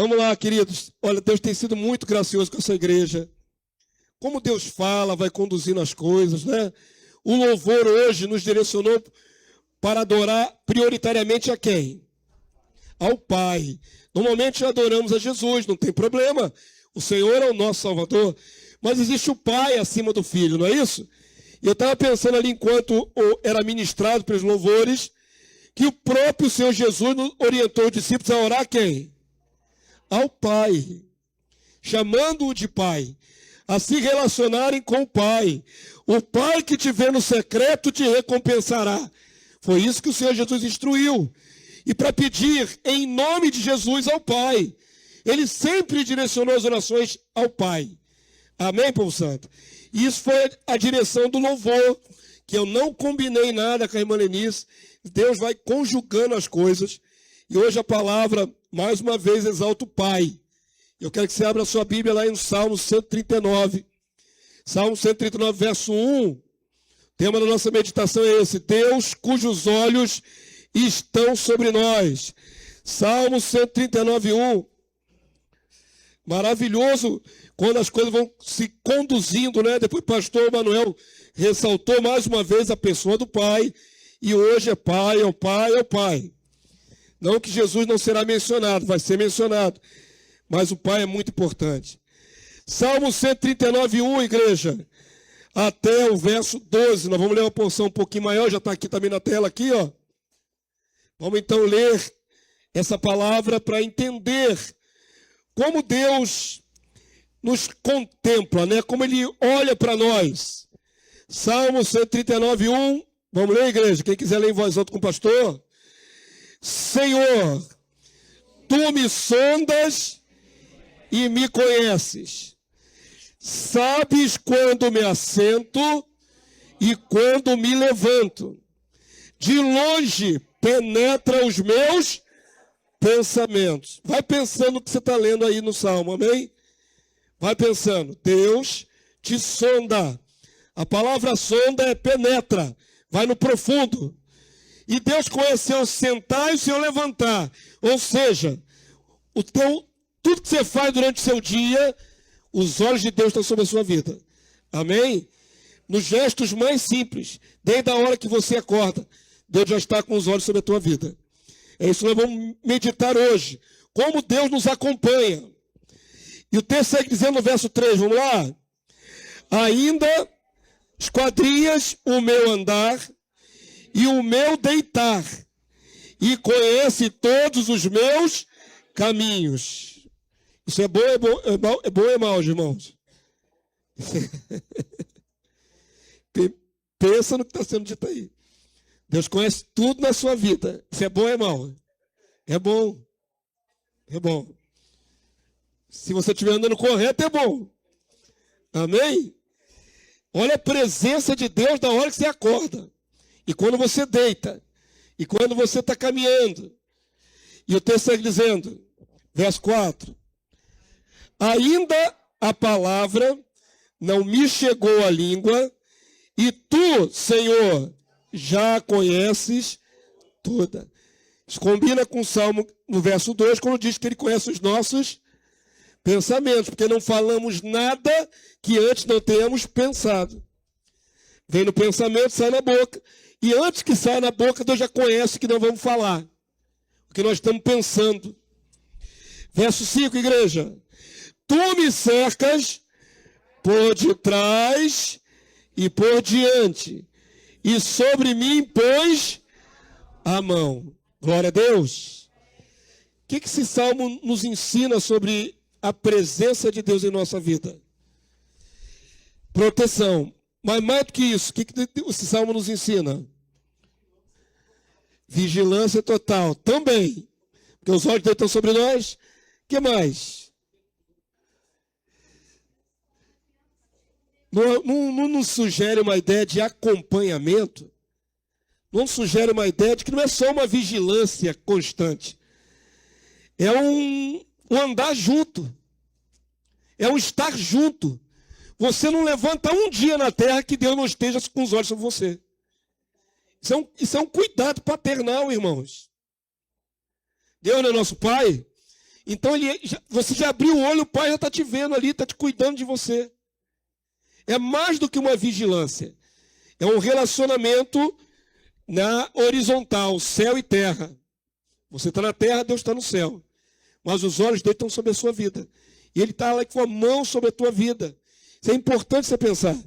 Vamos lá, queridos. Olha, Deus tem sido muito gracioso com essa igreja. Como Deus fala, vai conduzindo as coisas, né? O louvor hoje nos direcionou para adorar prioritariamente a quem? Ao Pai. Normalmente adoramos a Jesus, não tem problema. O Senhor é o nosso Salvador. Mas existe o Pai acima do Filho, não é isso? E eu estava pensando ali, enquanto era ministrado pelos louvores, que o próprio Senhor Jesus orientou os discípulos a orar a quem? Ao Pai. Chamando-o de Pai. A se relacionarem com o Pai. O Pai que te vê no secreto te recompensará. Foi isso que o Senhor Jesus instruiu. E para pedir em nome de Jesus ao Pai. Ele sempre direcionou as orações ao Pai. Amém, povo santo? E isso foi a direção do louvor, que eu não combinei nada com a irmã Lenice. Deus vai conjugando as coisas. E hoje a palavra, mais uma vez, exalta o Pai. Eu quero que você abra a sua Bíblia lá em Salmo 139. Salmo 139, verso 1. O tema da nossa meditação é esse: Deus cujos olhos estão sobre nós. Salmo 139, 1. Maravilhoso quando as coisas vão se conduzindo, né? Depois o pastor Manuel ressaltou mais uma vez a pessoa do Pai. E hoje é Pai, é o Pai, é o Pai. Não que Jesus não será mencionado, vai ser mencionado. Mas o Pai é muito importante. Salmo 139, 1, igreja. Até o verso 12. Nós vamos ler uma porção um pouquinho maior, já está aqui também na tela, aqui, ó. Vamos então ler essa palavra para entender como Deus nos contempla, né? Como Ele olha para nós. Salmo 139, 1. Vamos ler, igreja? Quem quiser ler em voz alta com o pastor. Senhor, Tu me sondas e me conheces. Sabes quando me assento e quando me levanto. De longe penetra os meus pensamentos. Vai pensando o que você está lendo aí no Salmo, amém? Vai pensando. Deus te sonda. A palavra sonda é penetra. Vai no profundo. E Deus conhece o seu sentar e o seu levantar. Ou seja, tudo que você faz durante o seu dia, os olhos de Deus estão sobre a sua vida. Amém? Nos gestos mais simples, desde a hora que você acorda, Deus já está com os olhos sobre a tua vida. É isso que nós vamos meditar hoje. Como Deus nos acompanha. E o texto segue dizendo no verso 3, vamos lá? Ainda esquadrias o meu andar e o meu deitar, e conhece todos os meus caminhos. Isso é bom, é bom ou é mal, irmãos? Pensa no que está sendo dito aí. Deus conhece tudo na sua vida. Isso é bom ou é mal? É bom. É bom. Se você estiver andando correto, é bom. Amém? Olha a presença de Deus na hora que você acorda. E quando você deita. E quando você está caminhando. E o texto segue dizendo, verso 4. Ainda a palavra não me chegou à língua, e tu, Senhor, já a conheces toda. Isso combina com o Salmo no verso 2, quando diz que ele conhece os nossos pensamentos, porque não falamos nada que antes não tenhamos pensado. Vem no pensamento, sai na boca. E antes que saia na boca, Deus já conhece o que nós vamos falar. O que nós estamos pensando. Verso 5, igreja. Tu me cercas por detrás e por diante, e sobre mim pões a mão. Glória a Deus. O que esse salmo nos ensina sobre a presença de Deus em nossa vida? Proteção. Mas mais do que isso, o que esse salmo nos ensina? Vigilância total. Também. Porque os olhos de Deus estão sobre nós. O que mais? Não nos sugere uma ideia de acompanhamento? Não sugere uma ideia de que não é só uma vigilância constante. É um andar junto. É um estar junto. Você não levanta um dia na terra que Deus não esteja com os olhos sobre você. Isso é um cuidado paternal, irmãos. Deus não é nosso Pai? Então você já abriu o olho, o pai já está te vendo ali, está te cuidando de você. É mais do que uma vigilância. É um relacionamento na horizontal, céu e terra. Você está na terra, Deus está no céu. Mas os olhos dele estão sobre a sua vida. E ele está lá com a mão sobre a tua vida. Isso é importante você pensar.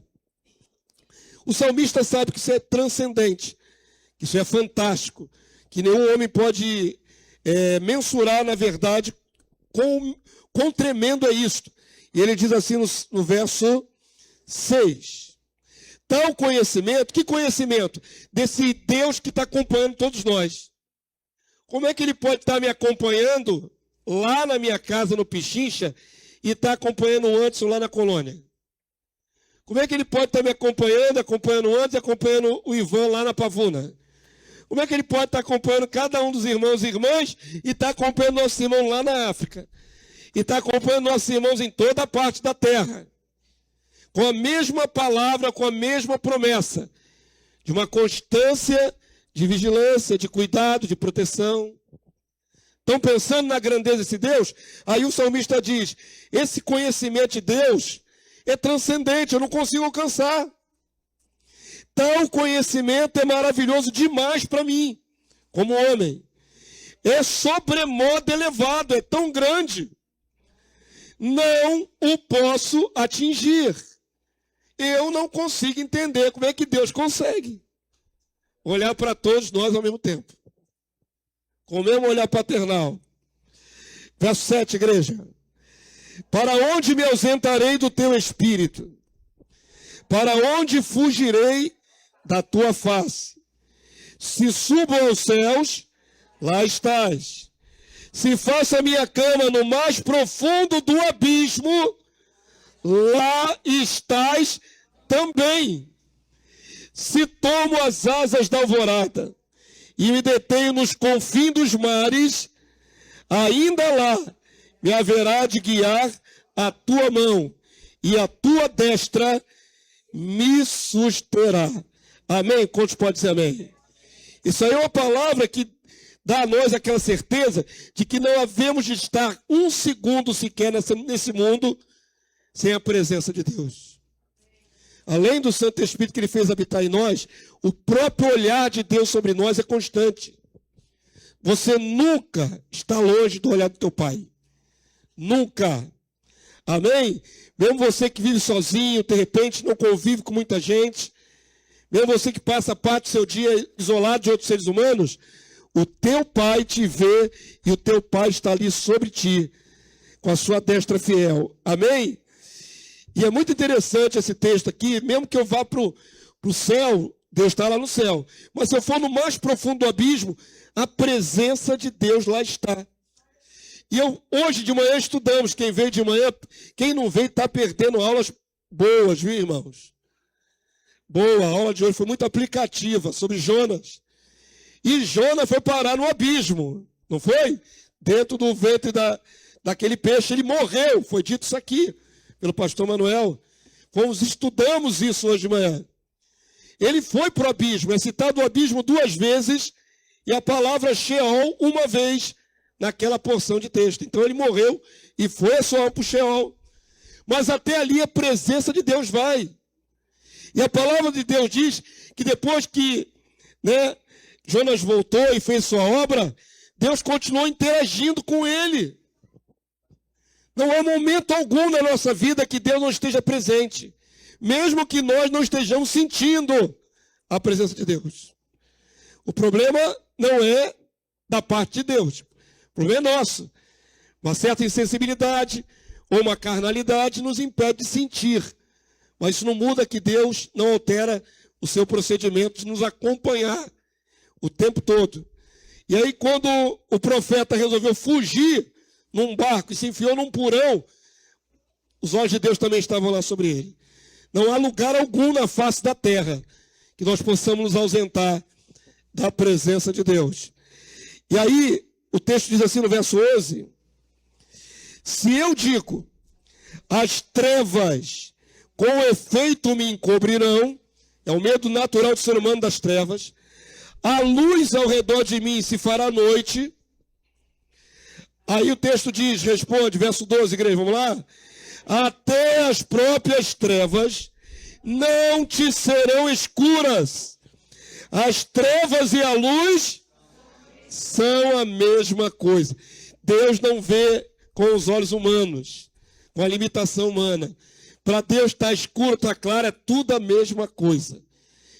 O salmista sabe que isso é transcendente, que isso é fantástico, que nenhum homem pode mensurar, na verdade, quão tremendo é isto. E ele diz assim no verso 6. Tal conhecimento, que conhecimento? Desse Deus que está acompanhando todos nós. Como é que ele pode estar me acompanhando lá na minha casa, no Pichincha, e estar acompanhando o Anderson lá na colônia? Como é que ele pode estar me acompanhando o Anderson e acompanhando o Ivan lá na Pavuna? Como é que ele pode estar acompanhando cada um dos irmãos e irmãs e estar acompanhando nossos irmãos lá na África? E estar acompanhando nossos irmãos em toda a parte da terra? Com a mesma palavra, com a mesma promessa, de uma constância, de vigilância, de cuidado, de proteção. Estão pensando na grandeza desse Deus? Aí o salmista diz, esse conhecimento de Deus é transcendente, eu não consigo alcançar. Tal conhecimento é maravilhoso demais para mim, como homem. É sobremodo elevado, é tão grande. Não o posso atingir. Eu não consigo entender como é que Deus consegue olhar para todos nós ao mesmo tempo. Com o mesmo olhar paternal. Verso 7, igreja. Para onde me ausentarei do teu espírito? Para onde fugirei da tua face? Se subo aos céus, lá estás. Se faço a minha cama no mais profundo do abismo, lá estás também. Se tomo as asas da alvorada e me detenho nos confins dos mares, ainda lá me haverá de guiar a tua mão, e a tua destra me susterá. Amém? Quantos podem dizer amém? Isso aí é uma palavra que dá a nós aquela certeza de que não havemos de estar um segundo sequer nesse mundo sem a presença de Deus. Além do Santo Espírito que ele fez habitar em nós, o próprio olhar de Deus sobre nós é constante. Você nunca está longe do olhar do teu Pai. Nunca. Amém? Mesmo você que vive sozinho, de repente não convive com muita gente, mesmo você que passa parte do seu dia isolado de outros seres humanos, o teu Pai te vê e o teu Pai está ali sobre ti, com a sua destra fiel. Amém? E é muito interessante esse texto aqui, mesmo que eu vá para o céu, Deus está lá no céu. Mas se eu for no mais profundo do abismo, a presença de Deus lá está. E hoje de manhã estudamos, quem veio de manhã, quem não veio está perdendo aulas boas, viu, irmãos? Boa, a aula de hoje foi muito aplicativa, sobre Jonas. E Jonas foi parar no abismo, não foi? Dentro do ventre daquele peixe, ele morreu, foi dito isso aqui pelo pastor Manuel. Estudamos isso hoje de manhã. Ele foi para o abismo, é citado o abismo 2 vezes, e a palavra Sheol uma vez, naquela porção de texto. Então ele morreu e foi a sua alma para o Sheol. Mas até ali a presença de Deus vai. E a palavra de Deus diz que depois que Jonas voltou e fez sua obra, Deus continuou interagindo com ele. Não há momento algum na nossa vida que Deus não esteja presente, mesmo que nós não estejamos sentindo a presença de Deus. O problema não é da parte de Deus, o problema é nosso. Uma certa insensibilidade ou uma carnalidade nos impede de sentir, mas isso não muda que Deus não altera o seu procedimento de nos acompanhar o tempo todo. E aí quando o profeta resolveu fugir num barco e se enfiou num porão, os olhos de Deus também estavam lá sobre ele. Não há lugar algum na face da terra que nós possamos nos ausentar da presença de Deus. E aí o texto diz assim no verso 11, se eu digo, as trevas com efeito me encobrirão, é o medo natural do ser humano das trevas, a luz ao redor de mim se fará noite, Aí o texto diz, responde, verso 12, igreja, vamos lá? Até as próprias trevas não te serão escuras. As trevas e a luz são a mesma coisa. Deus não vê com os olhos humanos, com a limitação humana. Para Deus está escuro, está claro, é tudo a mesma coisa.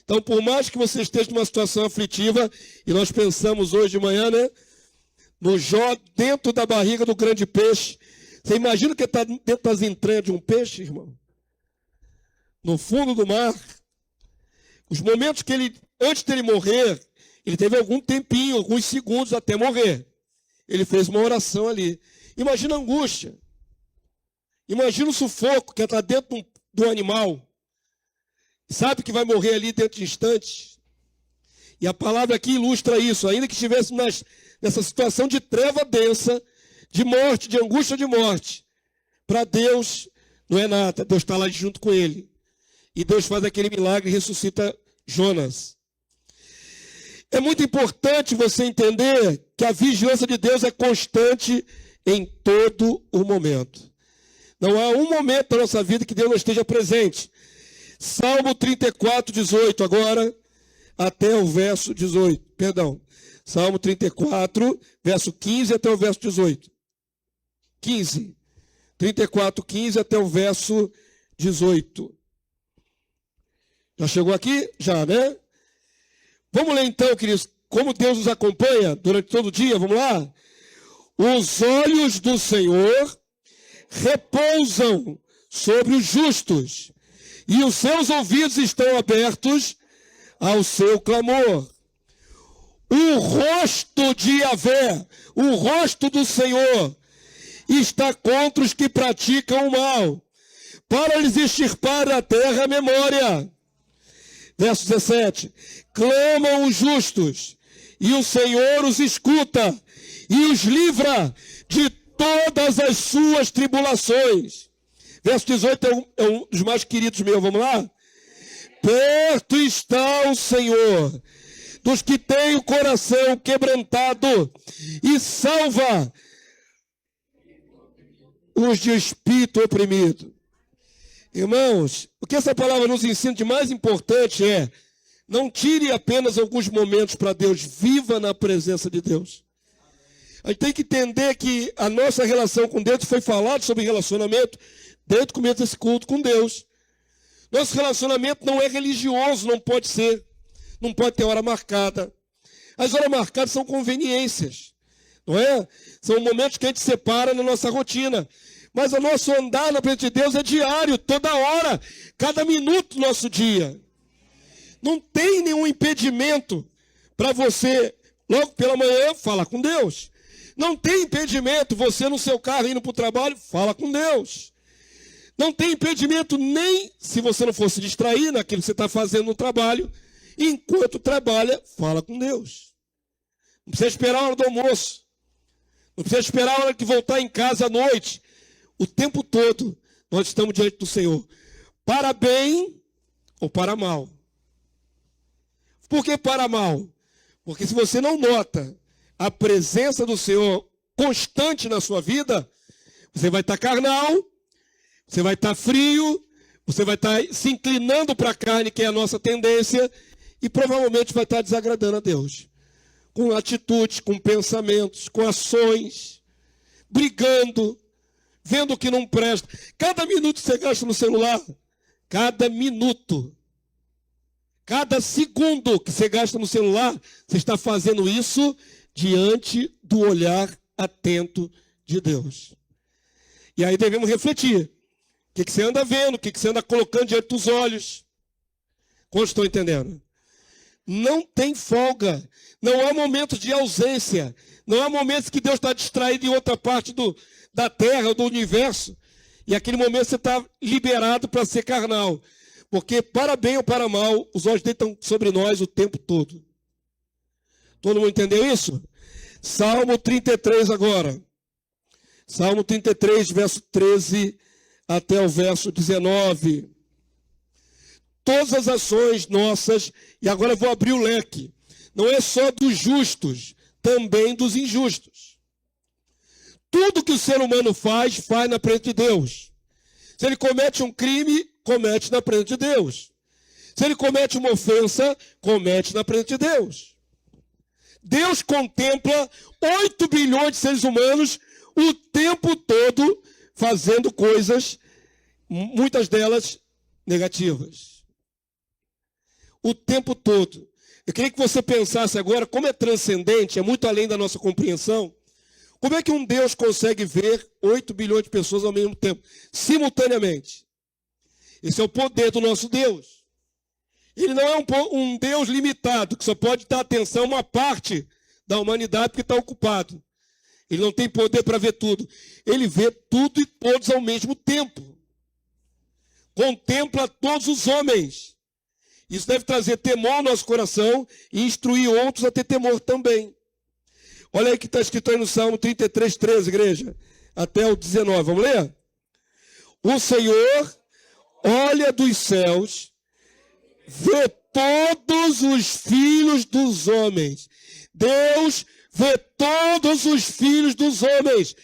Então, por mais que você esteja numa situação aflitiva, e nós pensamos hoje de manhã, né? No Jó, dentro da barriga do grande peixe. Você imagina que está dentro das entranhas de um peixe, irmão? No fundo do mar. Os momentos que ele, antes dele morrer, ele teve algum tempinho, alguns segundos até morrer. Ele fez uma oração ali. Imagina a angústia. Imagina o sufoco que está dentro do animal. Sabe que vai morrer ali dentro de instantes. E a palavra aqui ilustra isso. Ainda que estivesse nessa situação de treva densa, de morte, de angústia de morte. Para Deus não é nada. Deus está lá junto com ele. E Deus faz aquele milagre e ressuscita Jonas. É muito importante você entender que a vigilância de Deus é constante em todo o momento. Não há um momento da nossa vida que Deus não esteja presente. Salmo 34, 18, agora até o verso 18. Perdão. Salmo 34, verso 15 até o verso 18. 15. 34, 15 até o verso 18. Já chegou aqui? Já, né? Vamos ler então, queridos, como Deus nos acompanha durante todo o dia. Vamos lá? Os olhos do Senhor repousam sobre os justos, e os seus ouvidos estão abertos ao seu clamor. O rosto de Yahvé, o rosto do Senhor, está contra os que praticam o mal, para lhes extirpar da terra a memória. Verso 17. Clamam os justos, e o Senhor os escuta, e os livra de todas as suas tribulações. Verso 18 é um dos mais queridos meus, vamos lá? Perto está o Senhor dos que têm o coração quebrantado, e salva os de espírito oprimido. Irmãos, o que essa palavra nos ensina de mais importante é: não tire apenas alguns momentos para Deus, viva na presença de Deus. A gente tem que entender que a nossa relação com Deus, foi falado sobre relacionamento desde o começo desse culto com Deus. Nosso relacionamento não é religioso, não pode ser. Não pode ter hora marcada. As horas marcadas são conveniências, não é? São momentos que a gente separa na nossa rotina. Mas o nosso andar na presença de Deus é diário, toda hora, cada minuto do nosso dia. Não tem nenhum impedimento para você, logo pela manhã, falar com Deus. Não tem impedimento você no seu carro indo para o trabalho, fala com Deus. Não tem impedimento nem se você não for se distrair naquilo que você está fazendo no trabalho. Enquanto trabalha, fala com Deus. Não precisa esperar a hora do almoço. Não precisa esperar a hora que voltar em casa à noite. O tempo todo nós estamos diante do Senhor. Para bem ou para mal. Por que para mal? Porque se você não nota a presença do Senhor constante na sua vida, você vai estar carnal, você vai estar frio, você vai estar se inclinando para a carne, que é a nossa tendência, e provavelmente vai estar desagradando a Deus. Com atitudes, com pensamentos, com ações, brigando, vendo o que não presta. Cada minuto que você gasta no celular, cada minuto, cada segundo que você gasta no celular, você está fazendo isso diante do olhar atento de Deus. E aí devemos refletir. O que você anda vendo? O que você anda colocando diante dos olhos? Quantos estão entendendo? Não tem folga. Não há momentos de ausência. Não há momentos que Deus está distraído em outra parte da terra, do universo. E aquele momento você está liberado para ser carnal. Porque para bem ou para mal, os olhos dele estão sobre nós o tempo todo. Todo mundo entendeu isso? Salmo 33 agora. Salmo 33, verso 13 até o verso 19. Todas as ações nossas, e agora eu vou abrir o leque, não é só dos justos, também dos injustos. Tudo que o ser humano faz na presença de Deus. Se ele comete um crime, comete na presença de Deus. Se ele comete uma ofensa, comete na presença de Deus. Deus contempla 8 bilhões de seres humanos o tempo todo fazendo coisas, muitas delas negativas. O tempo todo. Eu queria que você pensasse agora como é transcendente, é muito além da nossa compreensão. Como é que um Deus consegue ver 8 bilhões de pessoas ao mesmo tempo, simultaneamente? Esse é o poder do nosso Deus. Ele não é um Deus limitado, que só pode dar atenção a uma parte da humanidade porque está ocupado. Ele não tem poder para ver tudo. Ele vê tudo e todos ao mesmo tempo. Contempla todos os homens. Isso deve trazer temor ao nosso coração e instruir outros a ter temor também. Olha aí que está escrito aí no Salmo 33, 13, igreja. Até o 19. Vamos ler? O Senhor olha dos céus, vê todos os filhos dos homens. Deus vê todos os filhos dos homens.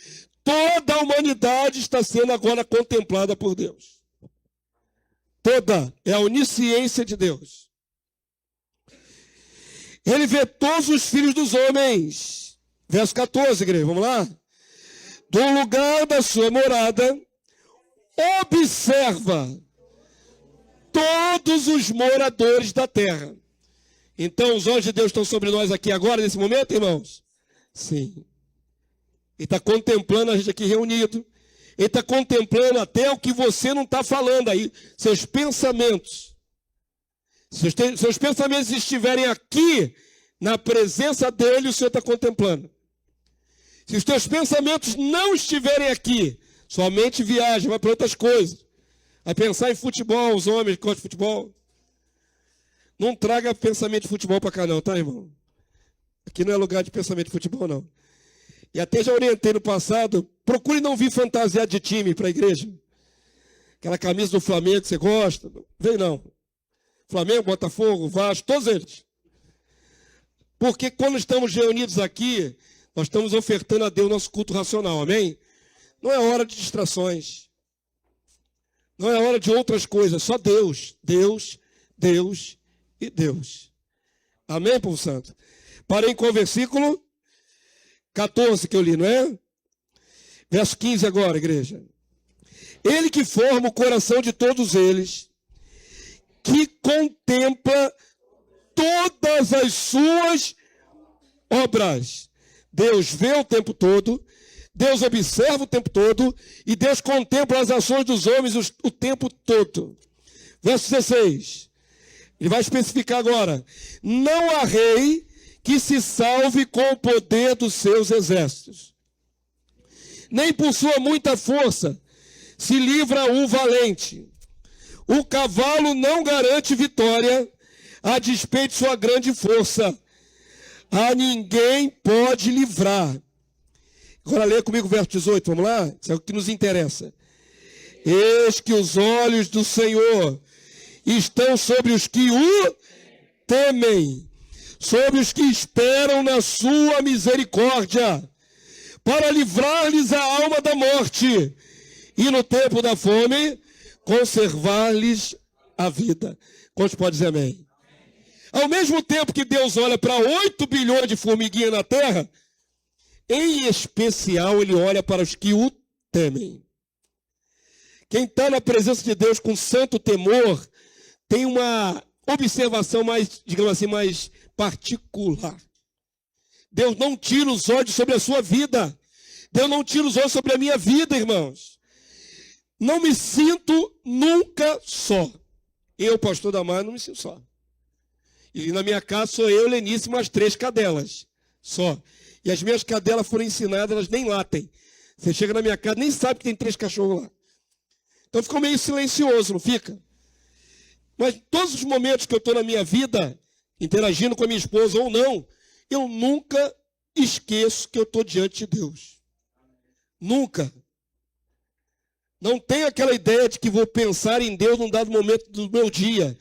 Toda a humanidade está sendo agora contemplada por Deus. Toda. É a onisciência de Deus. Ele vê todos os filhos dos homens. Verso 14, igreja, vamos lá? Do lugar da sua morada, observa todos os moradores da terra. Então, os olhos de Deus estão sobre nós aqui agora, nesse momento, irmãos? Sim. Ele está contemplando a gente aqui reunido. Ele está contemplando até o que você não está falando aí, seus pensamentos. Se seus pensamentos estiverem aqui, na presença dele, o Senhor está contemplando. Se os teus pensamentos não estiverem aqui, somente viaja, vai para outras coisas. Vai pensar em futebol, os homens que gostam de futebol. Não traga pensamento de futebol para cá não, tá, irmão? Aqui não é lugar de pensamento de futebol, não. E até já orientei no passado, procure não vir fantasiado de time para a igreja. Aquela camisa do Flamengo que você gosta, vem não. Flamengo, Botafogo, Vasco, todos eles. Porque quando estamos reunidos aqui, nós estamos ofertando a Deus nosso culto racional, amém? Não é hora de distrações. Não é hora de outras coisas, só Deus, Deus, Deus e Deus. Amém, povo santo? Parei com o versículo 14 que eu li, não é? Verso 15 agora, igreja. Ele que forma o coração de todos eles, que contempla todas as suas obras. Deus vê o tempo todo, Deus observa o tempo todo e Deus contempla as ações dos homens o tempo todo. Verso 16. Ele vai especificar agora. Não há rei que se salve com o poder dos seus exércitos. Nem por sua muita força se livra o valente. O cavalo não garante vitória a despeito de sua grande força. A ninguém pode livrar. Agora lê comigo o verso 18, vamos lá? Isso é o que nos interessa. Eis que os olhos do Senhor estão sobre os que o temem, sobre os que esperam na sua misericórdia, para livrar-lhes a alma da morte e no tempo da fome conservar-lhes a vida. Quantos podem dizer amém? Ao mesmo tempo que Deus olha para 8 bilhões de formiguinhas na terra, em especial ele olha para os que o temem. Quem está na presença de Deus com santo temor tem uma observação mais, digamos assim, mais particular. Deus não tira os olhos sobre a sua vida. Deus não tira os olhos sobre a minha vida, irmãos. Não me sinto nunca só. Eu, pastor Damar, não me sinto só. E na minha casa sou eu, Lenice, e mais 3 cadelas. Só. E as minhas cadelas foram ensinadas, elas nem latem. Você chega na minha casa, nem sabe que tem 3 cachorros lá. Então ficou meio silencioso, não fica? Mas todos os momentos que eu estou na minha vida, interagindo com a minha esposa ou não, eu nunca esqueço que eu estou diante de Deus. Nunca. Não tenho aquela ideia de que vou pensar em Deus num dado momento do meu dia.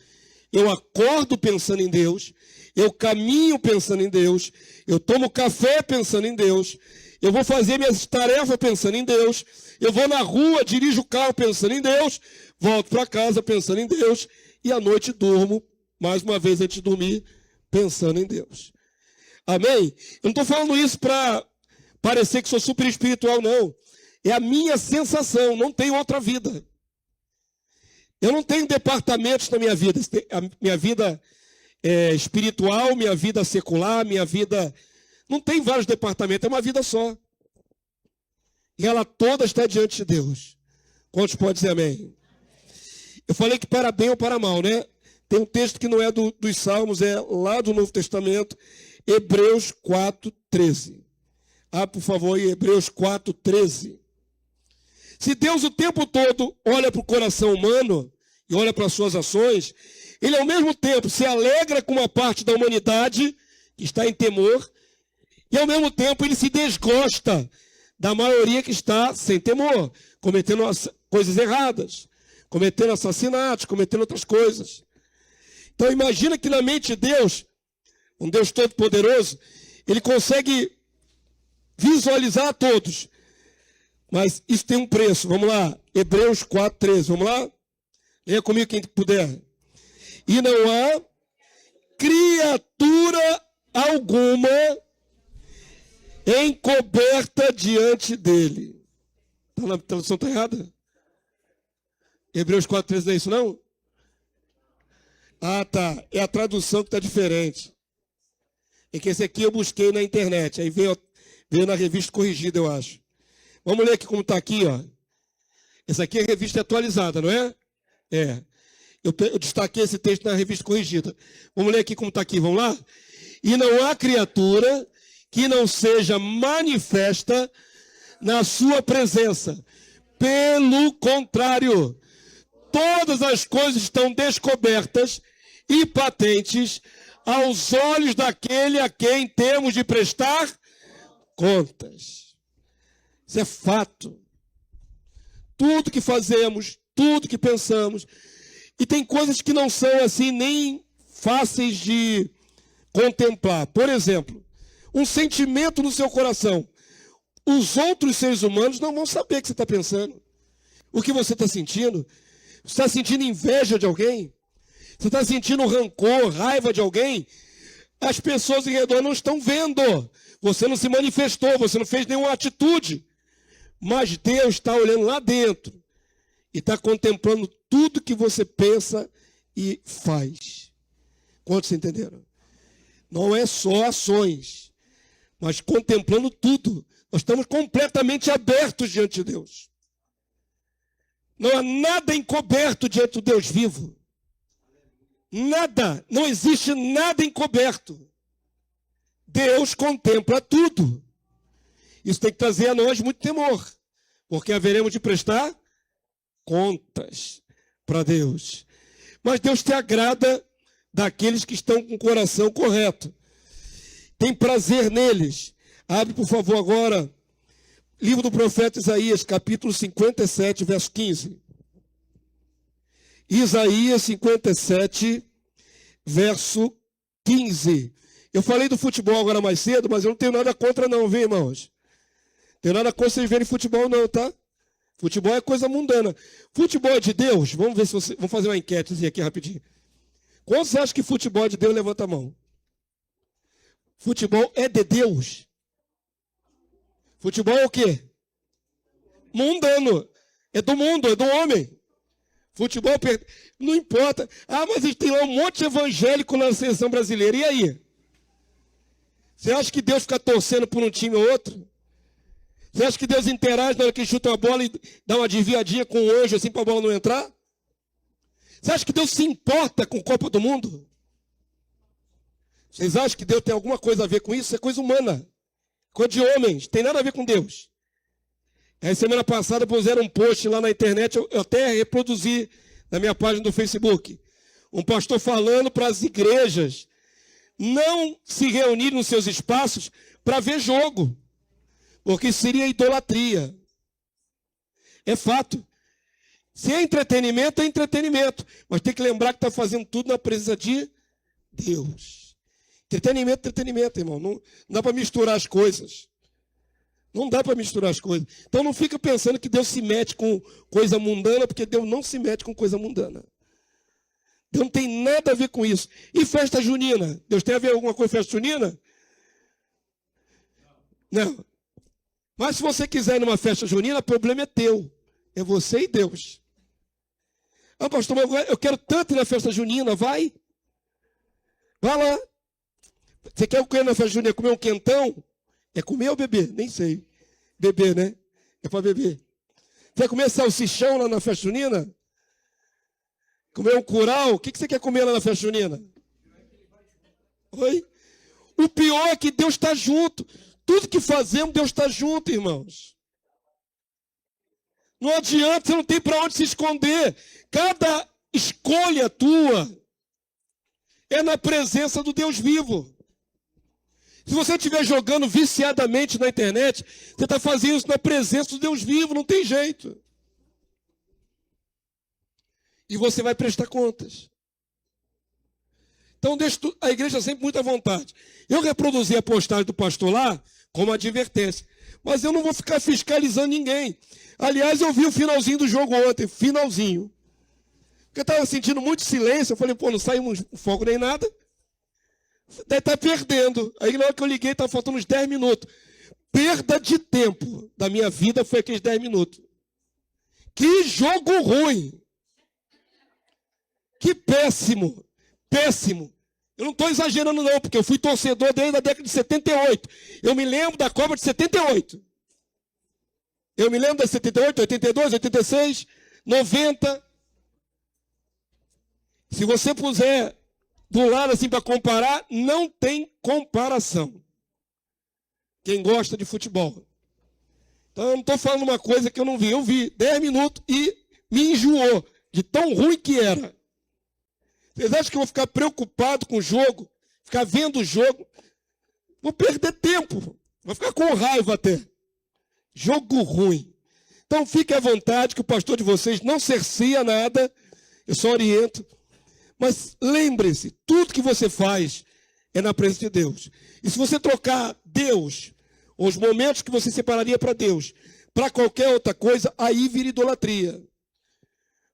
Eu acordo pensando em Deus, eu caminho pensando em Deus, eu tomo café pensando em Deus, Eu vou fazer minhas tarefas pensando em Deus. Eu vou na rua, dirijo o carro pensando em Deus. Volto para casa pensando em Deus. E à noite durmo, mais uma vez antes de dormir, pensando em Deus. Amém? Eu não estou falando isso para parecer que sou super espiritual, não. É a minha sensação, não tenho outra vida. Eu não tenho departamentos na minha vida. A minha vida espiritual, minha vida secular, minha vida... Não tem vários departamentos, é uma vida só. E ela toda está diante de Deus. Quantos podem dizer amém? Eu falei que para bem ou para mal, né? Tem um texto que não é dos Salmos, é lá do Novo Testamento, Hebreus 4:13. Por favor, aí, Hebreus 4:13. Se Deus o tempo todo olha para o coração humano e olha para as suas ações, Ele ao mesmo tempo se alegra com uma parte da humanidade que está em temor, e ao mesmo tempo Ele se desgosta da maioria que está sem temor, cometendo coisas erradas, cometendo assassinatos, cometendo outras coisas. Então imagina que na mente de Deus, um Deus todo-poderoso, Ele consegue visualizar a todos. Mas isso tem um preço. Vamos lá. Hebreus 4:13. Vamos lá? Leia comigo quem puder. E não há criatura alguma encoberta diante dele. A tradução está errada? Hebreus 4:13 não é isso, não? Tá. É a tradução que está diferente. É que esse aqui eu busquei na internet. Aí veio na revista corrigida, eu acho. Vamos ler aqui como está aqui, ó. Essa aqui é a revista atualizada, não é? É. Eu destaquei esse texto na revista corrigida. Vamos ler aqui como está aqui, vamos lá? E não há criatura que não seja manifesta na sua presença. Pelo contrário, todas as coisas estão descobertas e patentes aos olhos daquele a quem temos de prestar contas. Isso é fato. Tudo que fazemos, tudo que pensamos, e tem coisas que não são assim nem fáceis de contemplar. Por exemplo, um sentimento no seu coração. Os outros seres humanos não vão saber o que você está pensando. O que você está sentindo? Você está sentindo inveja de alguém? Você está sentindo rancor, raiva de alguém? As pessoas em redor não estão vendo. Você não se manifestou, você não fez nenhuma atitude. Mas Deus está olhando lá dentro e está contemplando tudo que você pensa e faz. Quantos entenderam? Não é só ações, mas contemplando tudo. Nós estamos completamente abertos diante de Deus. Não há nada encoberto diante do Deus vivo. Nada, não existe nada encoberto. Deus contempla tudo. Isso tem que trazer a nós muito temor, porque haveremos de prestar contas para Deus. Mas Deus te agrada daqueles que estão com o coração correto. Tem prazer neles. Abre, por favor, agora, livro do profeta Isaías, capítulo 57, verso 15. Isaías 57, verso 15. Eu falei do futebol agora mais cedo, mas eu não tenho nada contra não, viu, irmãos? Não tenho nada contra vocês verem futebol não, tá? Futebol é coisa mundana. Futebol é de Deus? Vamos ver se você... Vamos fazer uma enquete aqui rapidinho. Quantos acham que futebol é de Deus? Levanta a mão. Futebol é de Deus? Futebol é o quê? Mundano. É do mundo, é do homem. Futebol, não importa. Mas tem lá um monte de evangélico na seleção brasileira. E aí? Você acha que Deus fica torcendo por um time ou outro? Você acha que Deus interage na hora que chuta uma bola e dá uma desviadinha com o anjo assim para a bola não entrar? Você acha que Deus se importa com a Copa do Mundo? Vocês acham que Deus tem alguma coisa a ver com isso? Isso é coisa humana. Coisa de homens. Tem nada a ver com Deus. Aí semana passada puseram um post lá na internet, eu até reproduzi na minha página do Facebook. Um pastor falando para as igrejas não se reunirem nos seus espaços para ver jogo. Porque seria idolatria. É fato. Se é entretenimento, é entretenimento. Mas tem que lembrar que está fazendo tudo na presença de Deus. Entretenimento, entretenimento, irmão. Não dá para misturar as coisas. Não dá para misturar as coisas. Então não fica pensando que Deus se mete com coisa mundana, porque Deus não se mete com coisa mundana. Deus não tem nada a ver com isso. E festa junina? Deus tem a ver alguma coisa com festa junina? Não. Mas se você quiser ir numa festa junina, o problema é teu. É você e Deus. Ah, pastor, eu quero tanto ir na festa junina, vai. Vai lá. Você quer o que na festa junina? Comer um quentão? É comer ou beber? Nem sei. Beber, né? É para beber. Você quer comer salsichão lá na festa junina? Comer um curau? O que você quer comer lá na festa junina? Oi? O pior é que Deus está junto. Tudo que fazemos, Deus está junto, irmãos. Não adianta, você não tem para onde se esconder. Cada escolha tua é na presença do Deus vivo. Se você estiver jogando viciadamente na internet, você está fazendo isso na presença do Deus vivo, não tem jeito. E você vai prestar contas. Então, deixa a igreja sempre muito à vontade. Eu reproduzi a postagem do pastor lá como advertência. Mas eu não vou ficar fiscalizando ninguém. Aliás, eu vi o finalzinho do jogo ontem, finalzinho. Porque eu estava sentindo muito silêncio. Eu falei, pô, não saiu um fogo nem nada. Deve estar perdendo. Aí na hora que eu liguei, estava faltando uns 10 minutos. Perda de tempo da minha vida foi aqueles 10 minutos. Que jogo ruim. Que péssimo. Péssimo. Eu não estou exagerando não, porque eu fui torcedor desde a década de 78. Eu me lembro da Copa de 78. Eu me lembro da 78, 82, 86, 90. Se você puser do lado assim para comparar, não tem comparação. Quem gosta de futebol. Então eu não estou falando uma coisa que eu não vi. Eu vi 10 minutos e me enjoou de tão ruim que era. Vocês acham que eu vou ficar preocupado com o jogo? Ficar vendo o jogo? Vou perder tempo. Vou ficar com raiva até. Jogo ruim. Então fique à vontade que o pastor de vocês não cerceia nada. Eu só oriento. Mas lembre-se, tudo que você faz é na presença de Deus. E se você trocar Deus, os momentos que você separaria para Deus, para qualquer outra coisa, aí vira idolatria.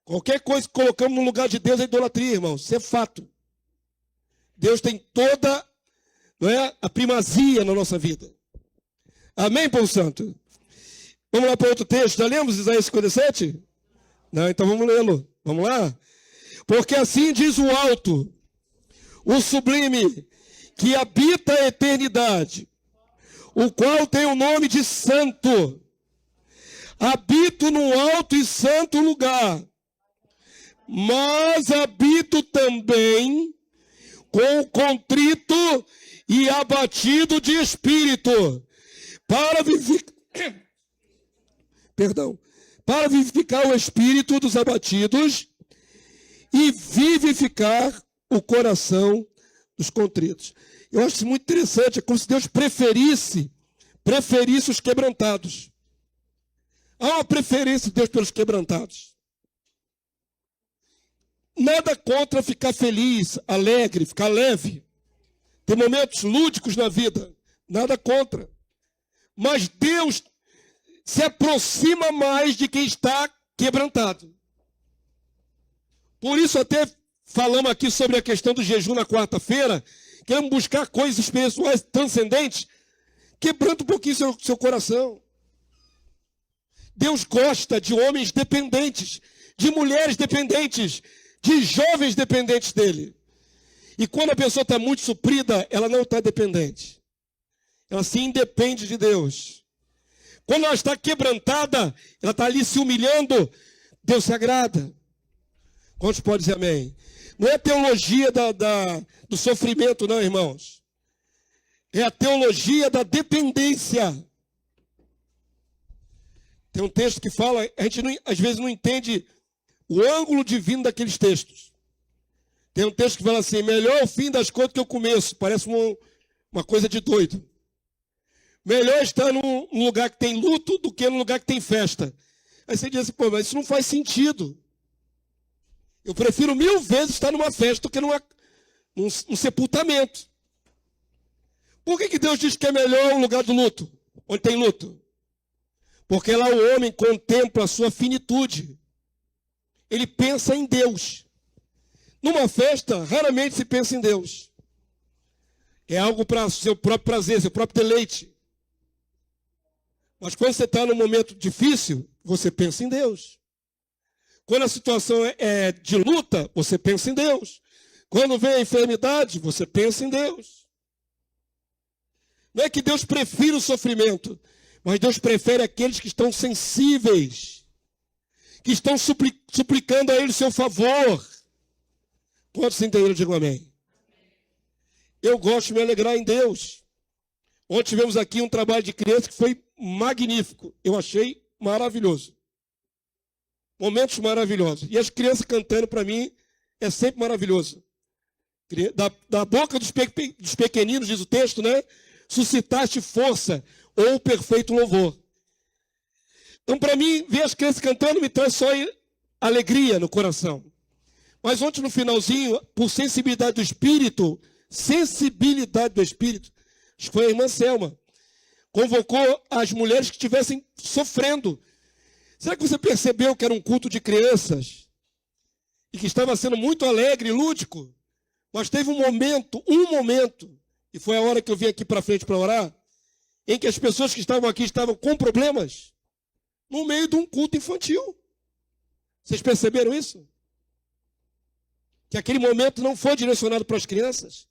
Qualquer coisa que colocamos no lugar de Deus é idolatria, irmãos. Isso é fato. Deus tem toda, não é, a primazia na nossa vida. Amém, povo santo? Vamos lá para outro texto. Já lemos Isaías 57? Não, então vamos lê-lo. Vamos lá? Porque assim diz o alto, o sublime, que habita a eternidade, o qual tem o nome de santo. Habito no alto e santo lugar, mas habito também com o contrito e abatido de espírito, para vivificar o espírito dos abatidos e vivificar o coração dos contritos. Eu acho isso muito interessante, é como se Deus preferisse os quebrantados. Há uma preferência de Deus pelos quebrantados. Nada contra ficar feliz, alegre, ficar leve. Ter momentos lúdicos na vida. Nada contra. Mas Deus se aproxima mais de quem está quebrantado. Por isso até falamos aqui sobre a questão do jejum na quarta-feira. Queremos buscar coisas espirituais transcendentes. Quebrando um pouquinho seu coração. Deus gosta de homens dependentes, de mulheres dependentes, de jovens dependentes dele. E quando a pessoa está muito suprida, ela não está dependente. Ela se independe de Deus. Quando ela está quebrantada, ela está ali se humilhando, Deus se agrada. Quantos podem dizer amém? Não é a teologia do sofrimento, não, irmãos. É a teologia da dependência. Tem um texto que fala, a gente às vezes não entende o ângulo divino daqueles textos. Tem um texto que fala assim, melhor o fim das coisas que o começo. Parece uma coisa de doido. Melhor estar num lugar que tem luto do que num lugar que tem festa. Aí você diz assim, pô, mas isso não faz sentido. Eu prefiro 1000 vezes estar numa festa do que num sepultamento. Por que Deus diz que é melhor o lugar do luto, onde tem luto? Porque lá o homem contempla a sua finitude. Ele pensa em Deus. Numa festa, raramente se pensa em Deus. É algo para seu próprio prazer, seu próprio deleite. Mas quando você está num momento difícil, você pensa em Deus. Quando a situação é de luta, você pensa em Deus. Quando vem a enfermidade, você pensa em Deus. Não é que Deus prefira o sofrimento, mas Deus prefere aqueles que estão sensíveis, que estão suplicando a Ele o seu favor. Quantos entenderam? Digo amém. Eu gosto de me alegrar em Deus. Ontem tivemos aqui um trabalho de criança que foi magnífico. Eu achei maravilhoso. Momentos maravilhosos. E as crianças cantando, para mim, é sempre maravilhoso. Da boca dos pequeninos, diz o texto, né? Suscitaste força ou perfeito louvor. Então, para mim, ver as crianças cantando me traz só alegria no coração. Mas ontem, no finalzinho, por sensibilidade do Espírito, acho que foi a irmã Selma, convocou as mulheres que estivessem sofrendo. Será que você percebeu que era um culto de crianças? E que estava sendo muito alegre e lúdico? Mas teve um momento, e foi a hora que eu vim aqui para frente para orar, em que as pessoas que estavam aqui estavam com problemas, no meio de um culto infantil. Vocês perceberam isso? Que aquele momento não foi direcionado para as crianças.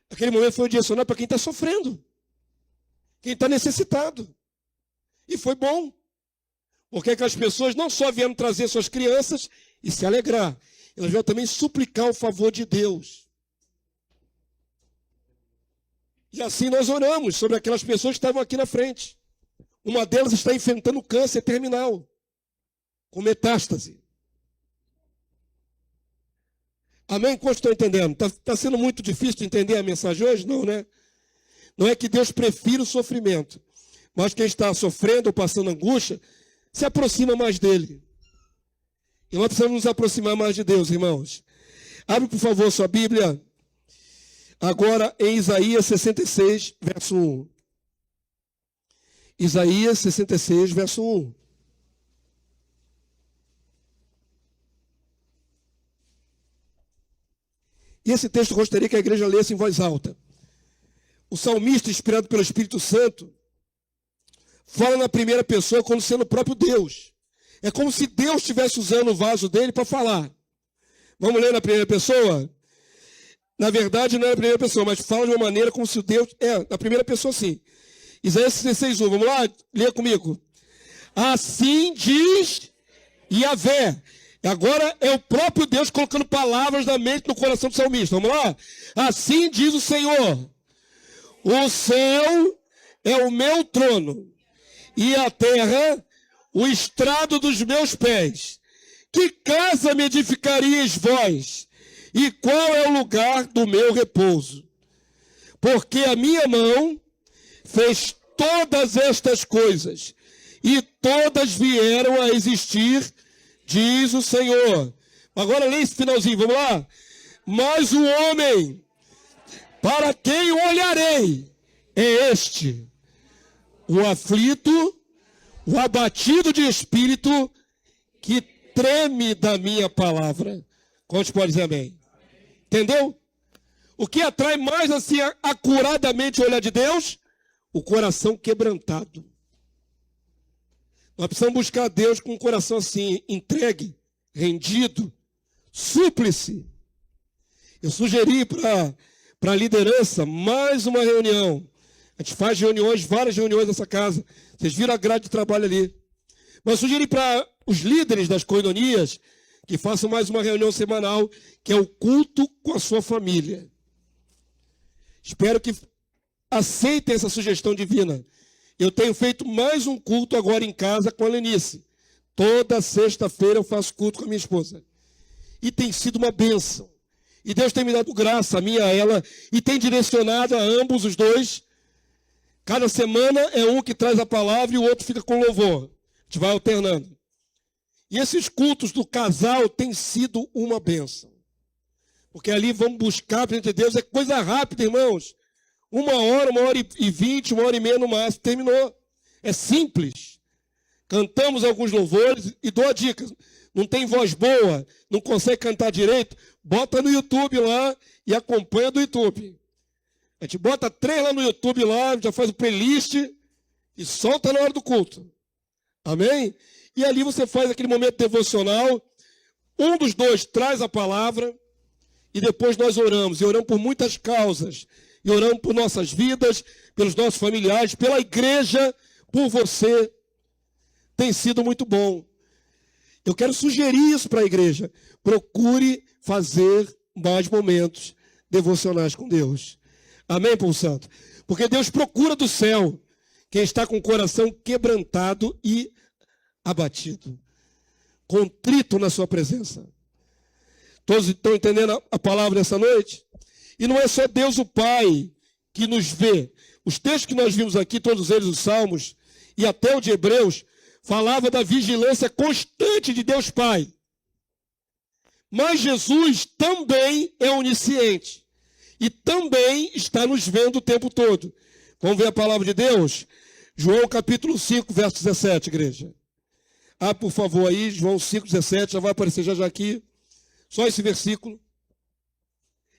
Aquele momento foi direcionado para quem está sofrendo. Quem está necessitado. E foi bom. Porque aquelas pessoas não só vieram trazer suas crianças e se alegrar, elas vieram também suplicar o favor de Deus. E assim nós oramos sobre aquelas pessoas que estavam aqui na frente. Uma delas está enfrentando câncer terminal, com metástase. Amém? Quantos estão entendendo? Está sendo muito difícil de entender a mensagem hoje? Não, né? Não é que Deus prefira o sofrimento, mas quem está sofrendo ou passando angústia, se aproxima mais dele. E nós precisamos nos aproximar mais de Deus, irmãos. Abre, por favor, sua Bíblia. Agora em Isaías 66, verso 1. Isaías 66, verso 1. E esse texto eu gostaria que a igreja lesse em voz alta. O salmista, inspirado pelo Espírito Santo, fala na primeira pessoa como sendo o próprio Deus. É como se Deus estivesse usando o vaso dele para falar. Vamos ler na primeira pessoa? Na verdade, não é na primeira pessoa, mas fala de uma maneira como se Deus... na primeira pessoa, sim. Isaías 66, 1. Vamos lá? Lê comigo. Assim diz Yahvé. Agora é o próprio Deus colocando palavras na mente, no coração do salmista. Vamos lá? Assim diz o Senhor. O céu é o meu trono, e a terra o estrado dos meus pés. Que casa me edificarias vós? E qual é o lugar do meu repouso? Porque a minha mão fez todas estas coisas, e todas vieram a existir, diz o Senhor. Agora lê esse finalzinho, vamos lá? Mas o homem, para quem olharei, é este, o aflito, o abatido de espírito, que treme da minha palavra. Quantos podem dizer amém? Entendeu? O que atrai mais assim acuradamente o olhar de Deus? O coração quebrantado. Nós precisamos buscar a Deus com um coração assim, entregue, rendido, súplice. Eu sugeri para a liderança mais uma reunião. A gente faz reuniões, várias reuniões nessa casa. Vocês viram a grade de trabalho ali. Mas eu sugeri para os líderes das coinonias que façam mais uma reunião semanal, que é o culto com a sua família. Espero que aceitem essa sugestão divina. Eu tenho feito mais um culto agora em casa com a Lenice. Toda sexta-feira eu faço culto com a minha esposa. E tem sido uma bênção. E Deus tem me dado graça, a mim e a ela, e tem direcionado a ambos, os dois. Cada semana é um que traz a palavra e o outro fica com louvor. A gente vai alternando. E esses cultos do casal têm sido uma bênção. Porque ali vamos buscar para de Deus, é coisa rápida, irmãos. 1 hora, 1h20, 1h30 no máximo, terminou. É simples. Cantamos alguns louvores e dou a dica. Não tem voz boa, não consegue cantar direito, bota no YouTube lá e acompanha do YouTube. A gente bota 3 lá no YouTube, lá, já faz o playlist e solta na hora do culto. Amém? E ali você faz aquele momento devocional. Um dos dois traz a palavra e depois nós oramos. E oramos por muitas causas. E oramos por nossas vidas, pelos nossos familiares, pela igreja, por você. Tem sido muito bom. Eu quero sugerir isso para a igreja. Procure fazer mais momentos devocionais com Deus. Amém, povo santo? Porque Deus procura do céu quem está com o coração quebrantado e abatido, contrito na sua presença. Todos estão entendendo a palavra nessa noite? E não é só Deus o Pai que nos vê. Os textos que nós vimos aqui, todos eles, os Salmos e até o de Hebreus, falava da vigilância constante de Deus Pai. Mas Jesus também é onisciente. E também está nos vendo o tempo todo. Vamos ver a palavra de Deus? João capítulo 5, verso 17, igreja. Ah, por favor, aí, João 5, 17, já vai aparecer já aqui. Só esse versículo.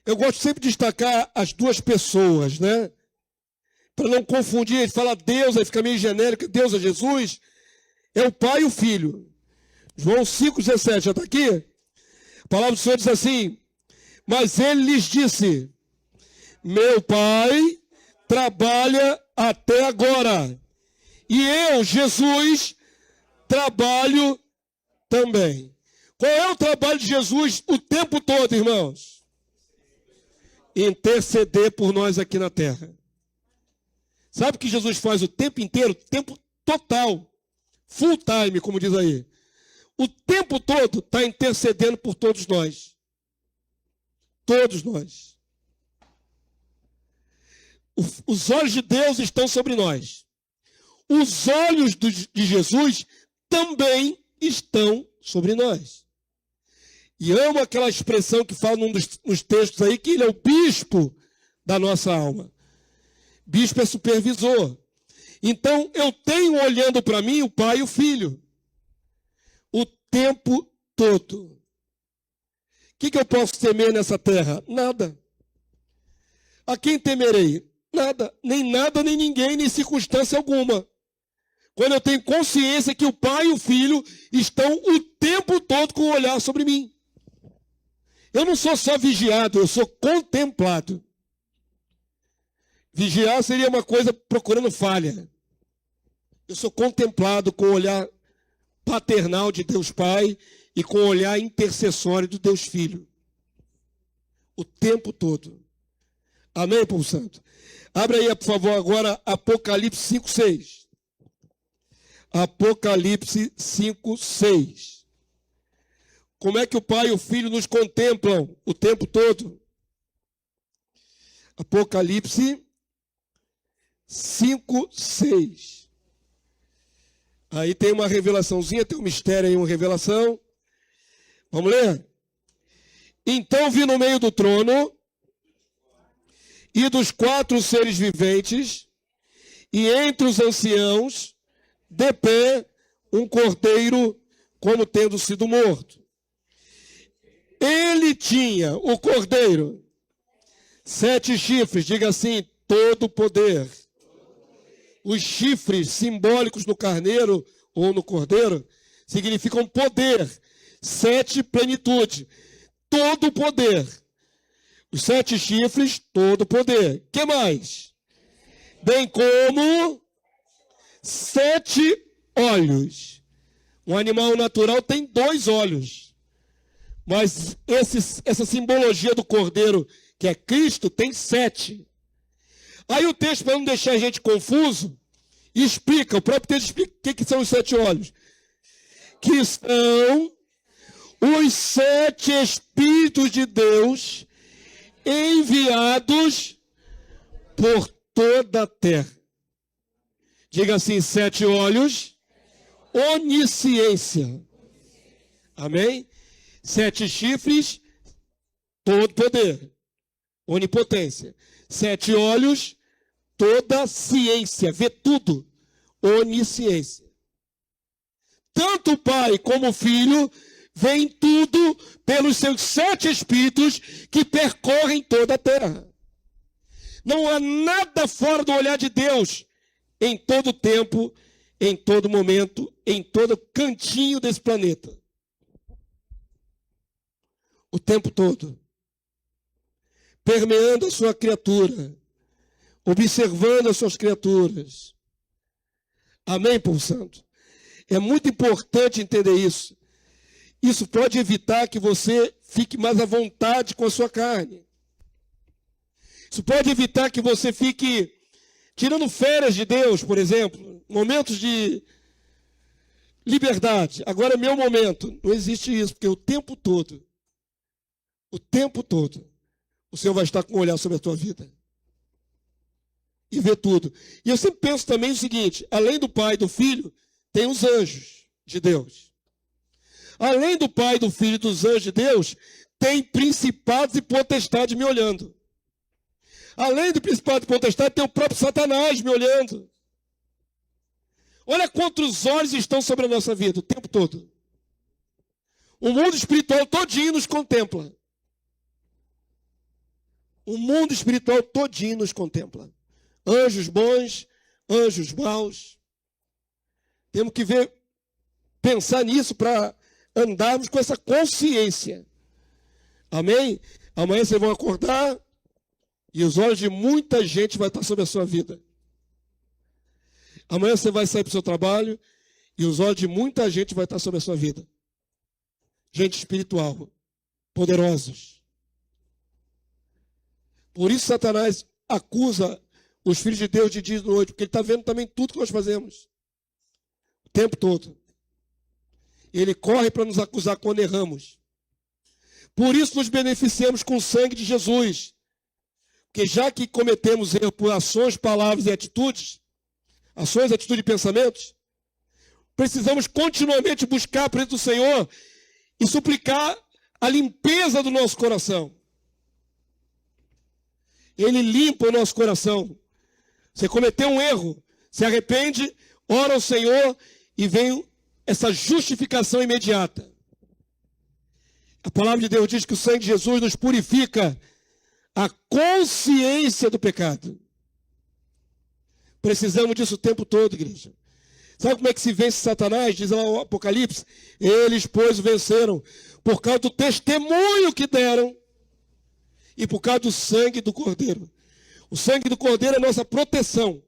Eu gosto sempre de destacar as duas pessoas, né? Para não confundir, ele fala Deus, aí fica meio genérico, Deus é Jesus. É o Pai e o Filho. João 5,17, já está aqui? A palavra do Senhor diz assim: mas ele lhes disse: meu Pai trabalha até agora, e eu, Jesus, trabalho também. Qual é o trabalho de Jesus o tempo todo, irmãos? Interceder por nós aqui na terra. Sabe o que Jesus faz o tempo inteiro? Tempo total. Full time, como diz aí. O tempo todo está intercedendo por todos nós. Todos nós. Os olhos de Deus estão sobre nós. Os olhos de Jesus também estão sobre nós. E amo aquela expressão que fala nos textos aí, que ele é o bispo da nossa alma. Bispo é supervisor. Então, eu tenho olhando para mim o Pai e o Filho. O tempo todo. O que eu posso temer nessa terra? Nada. A quem temerei? Nada. Nem nada, nem ninguém, nem circunstância alguma. Quando eu tenho consciência que o Pai e o Filho estão o tempo todo com o olhar sobre mim. Eu não sou só vigiado, eu sou contemplado. Vigiar seria uma coisa procurando falha. Eu sou contemplado com o olhar paternal de Deus Pai e com o olhar intercessório do Deus Filho. O tempo todo. Amém, povo santo? Abre aí, por favor, agora Apocalipse 5:6. Apocalipse 5:6. Como é que o Pai e o Filho nos contemplam o tempo todo? Apocalipse 5:6. Aí tem uma revelaçãozinha, tem um mistério aí, uma revelação. Vamos ler? Então vi no meio do trono e dos 4 seres viventes e entre os anciãos de pé um cordeiro como tendo sido morto. Ele tinha, o cordeiro, 7 chifres, diga assim, todo poder. Os chifres simbólicos no carneiro ou no cordeiro significam poder, 7 plenitude, todo poder. Os 7 chifres, todo poder. Que mais? Bem como 7 olhos. Um animal natural tem 2 olhos. Mas essa simbologia do cordeiro, que é Cristo, tem 7. Aí o texto, para não deixar a gente confuso, explica, o próprio texto explica o que são os 7 olhos. Que são os 7 Espíritos de Deus enviados por toda a terra. Diga assim, 7 olhos, onisciência. Amém? 7 chifres, todo poder, onipotência. 7 olhos, toda ciência, vê tudo. onisciência. Tanto o Pai como o Filho veem tudo pelos seus 7 espíritos que percorrem toda a terra. Não há nada fora do olhar de Deus em todo tempo, em todo momento, em todo cantinho desse planeta. O tempo todo. Permeando a sua criatura. Observando as suas criaturas. Amém, povo santo? É muito importante entender isso. Isso pode evitar que você fique mais à vontade com a sua carne. Isso pode evitar que você fique tirando férias de Deus, por exemplo, momentos de liberdade. Agora é meu momento. Não existe isso, porque o tempo todo, o Senhor vai estar com um olhar sobre a tua vida. E ver tudo. E eu sempre penso também o seguinte, além do Pai e do Filho, tem os anjos de Deus. Além do Pai, do Filho e dos anjos de Deus, tem principados e potestades me olhando. Além do principado e potestade, tem o próprio Satanás me olhando. Olha quantos olhos estão sobre a nossa vida o tempo todo. O mundo espiritual todinho nos contempla. O mundo espiritual todinho nos contempla. Anjos bons, anjos maus. Temos que pensar nisso para andarmos com essa consciência. Amém? Amanhã vocês vão acordar e os olhos de muita gente vão estar sobre a sua vida. Amanhã você vai sair para o seu trabalho e os olhos de muita gente vão estar sobre a sua vida. Gente espiritual, poderosos. Por isso Satanás acusa os filhos de Deus de dia e de noite, porque ele está vendo também tudo que nós fazemos. O tempo todo. Ele corre para nos acusar quando erramos. Por isso nos beneficiamos com o sangue de Jesus. Porque já que cometemos erro por ações, palavras e atitudes, ações, atitudes e pensamentos, precisamos continuamente buscar a presença do Senhor e suplicar a limpeza do nosso coração. Ele limpa o nosso coração. Você cometeu um erro, se arrepende, ora ao Senhor e vem essa justificação imediata. A palavra de Deus diz que o sangue de Jesus nos purifica a consciência do pecado. Precisamos disso o tempo todo, igreja. Sabe como é que se vence Satanás? Diz lá o Apocalipse. Eles, pois, venceram por causa do testemunho que deram e por causa do sangue do Cordeiro. O sangue do Cordeiro é nossa proteção.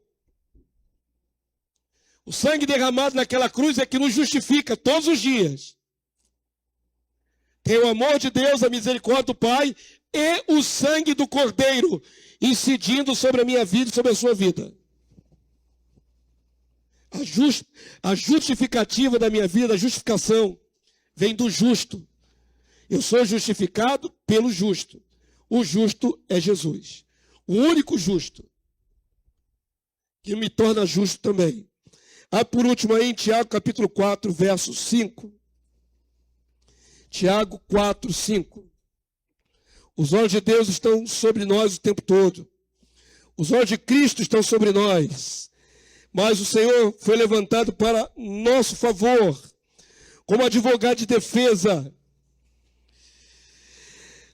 O sangue derramado naquela cruz é que nos justifica todos os dias. Tem o amor de Deus, a misericórdia do Pai e o sangue do Cordeiro incidindo sobre a minha vida e sobre a sua vida. A justificativa da minha vida, a justificação, vem do justo. Eu sou justificado pelo justo. O justo é Jesus. O único justo. Que me torna justo também. Por último aí em Tiago capítulo 4, verso 5. Tiago 4, 5. Os olhos de Deus estão sobre nós o tempo todo. Os olhos de Cristo estão sobre nós. Mas o Senhor foi levantado para nosso favor, como advogado de defesa.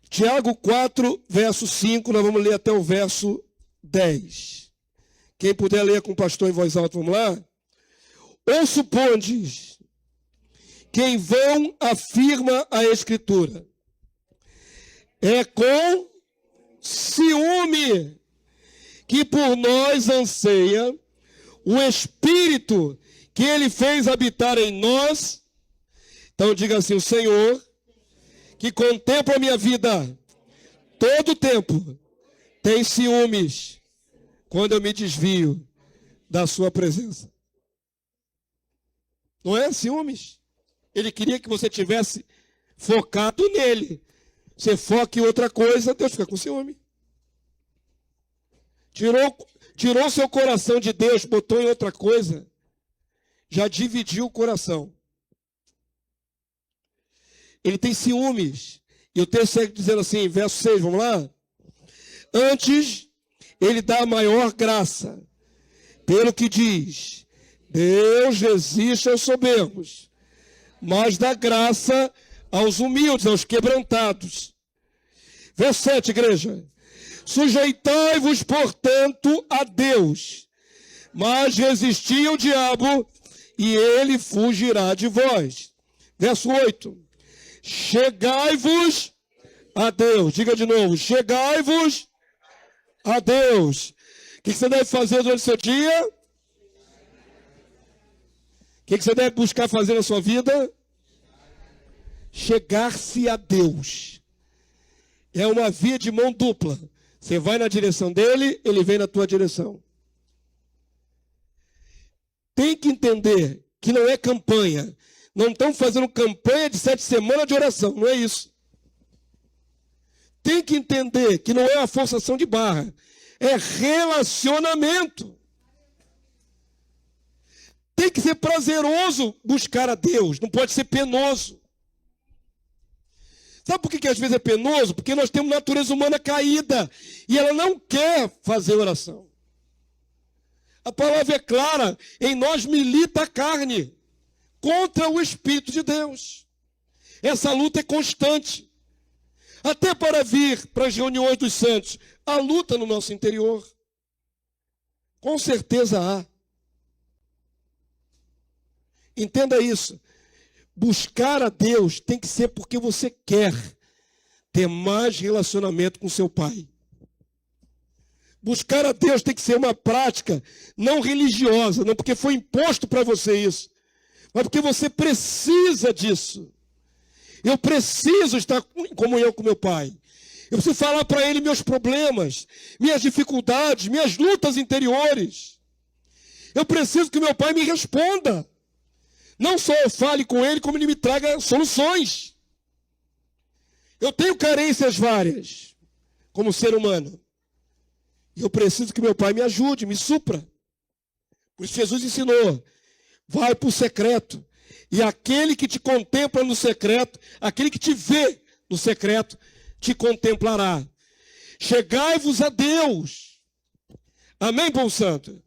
Tiago 4, verso 5, nós vamos ler até o verso 10. Quem puder ler com o pastor em voz alta, vamos lá? Ou supondes que em vão afirma a Escritura, é com ciúme que por nós anseia o Espírito que Ele fez habitar em nós. Então diga assim, o Senhor que contempla a minha vida todo o tempo tem ciúmes quando eu me desvio da sua presença. Não é ciúmes? Ele queria que você tivesse focado nele. Você foca em outra coisa, Deus fica com ciúme. Tirou seu coração de Deus, botou em outra coisa, já dividiu o coração. Ele tem ciúmes. E o texto segue dizendo assim, verso 6, vamos lá? Antes, ele dá a maior graça, pelo que diz, Deus resiste aos soberbos, mas dá graça aos humildes, aos quebrantados. Verso 7, igreja. Sujeitai-vos, portanto, a Deus, mas resisti ao diabo, e ele fugirá de vós. Verso 8. Chegai-vos a Deus. Diga de novo. Chegai-vos a Deus. O que você deve fazer durante o seu dia? O que você deve buscar fazer na sua vida? Chegar-se a Deus. É uma via de mão dupla. Você vai na direção dele, ele vem na tua direção. Tem que entender que não é campanha. Não estão fazendo campanha de 7 semanas de oração, não é isso. Tem que entender que não é a forçação de barra, é relacionamento. Tem que ser prazeroso buscar a Deus, não pode ser penoso. Sabe por que às vezes é penoso? Porque nós temos natureza humana caída e ela não quer fazer oração. A palavra é clara, em nós milita a carne contra o Espírito de Deus. Essa luta é constante. Até para vir para as reuniões dos santos, há luta no nosso interior. Com certeza há. Entenda isso. Buscar a Deus tem que ser porque você quer ter mais relacionamento com seu pai. Buscar a Deus tem que ser uma prática não religiosa, não porque foi imposto para você isso, mas porque você precisa disso. Eu preciso estar em comunhão com meu pai. Eu preciso falar para ele meus problemas, minhas dificuldades, minhas lutas interiores. Eu preciso que meu pai me responda. Não só eu fale com ele, como ele me traga soluções. Eu tenho carências várias, como ser humano. E eu preciso que meu pai me ajude, me supra. Por isso Jesus ensinou, vai para o secreto. E aquele que te contempla no secreto, aquele que te vê no secreto, te contemplará. Chegai-vos a Deus. Amém, povo santo?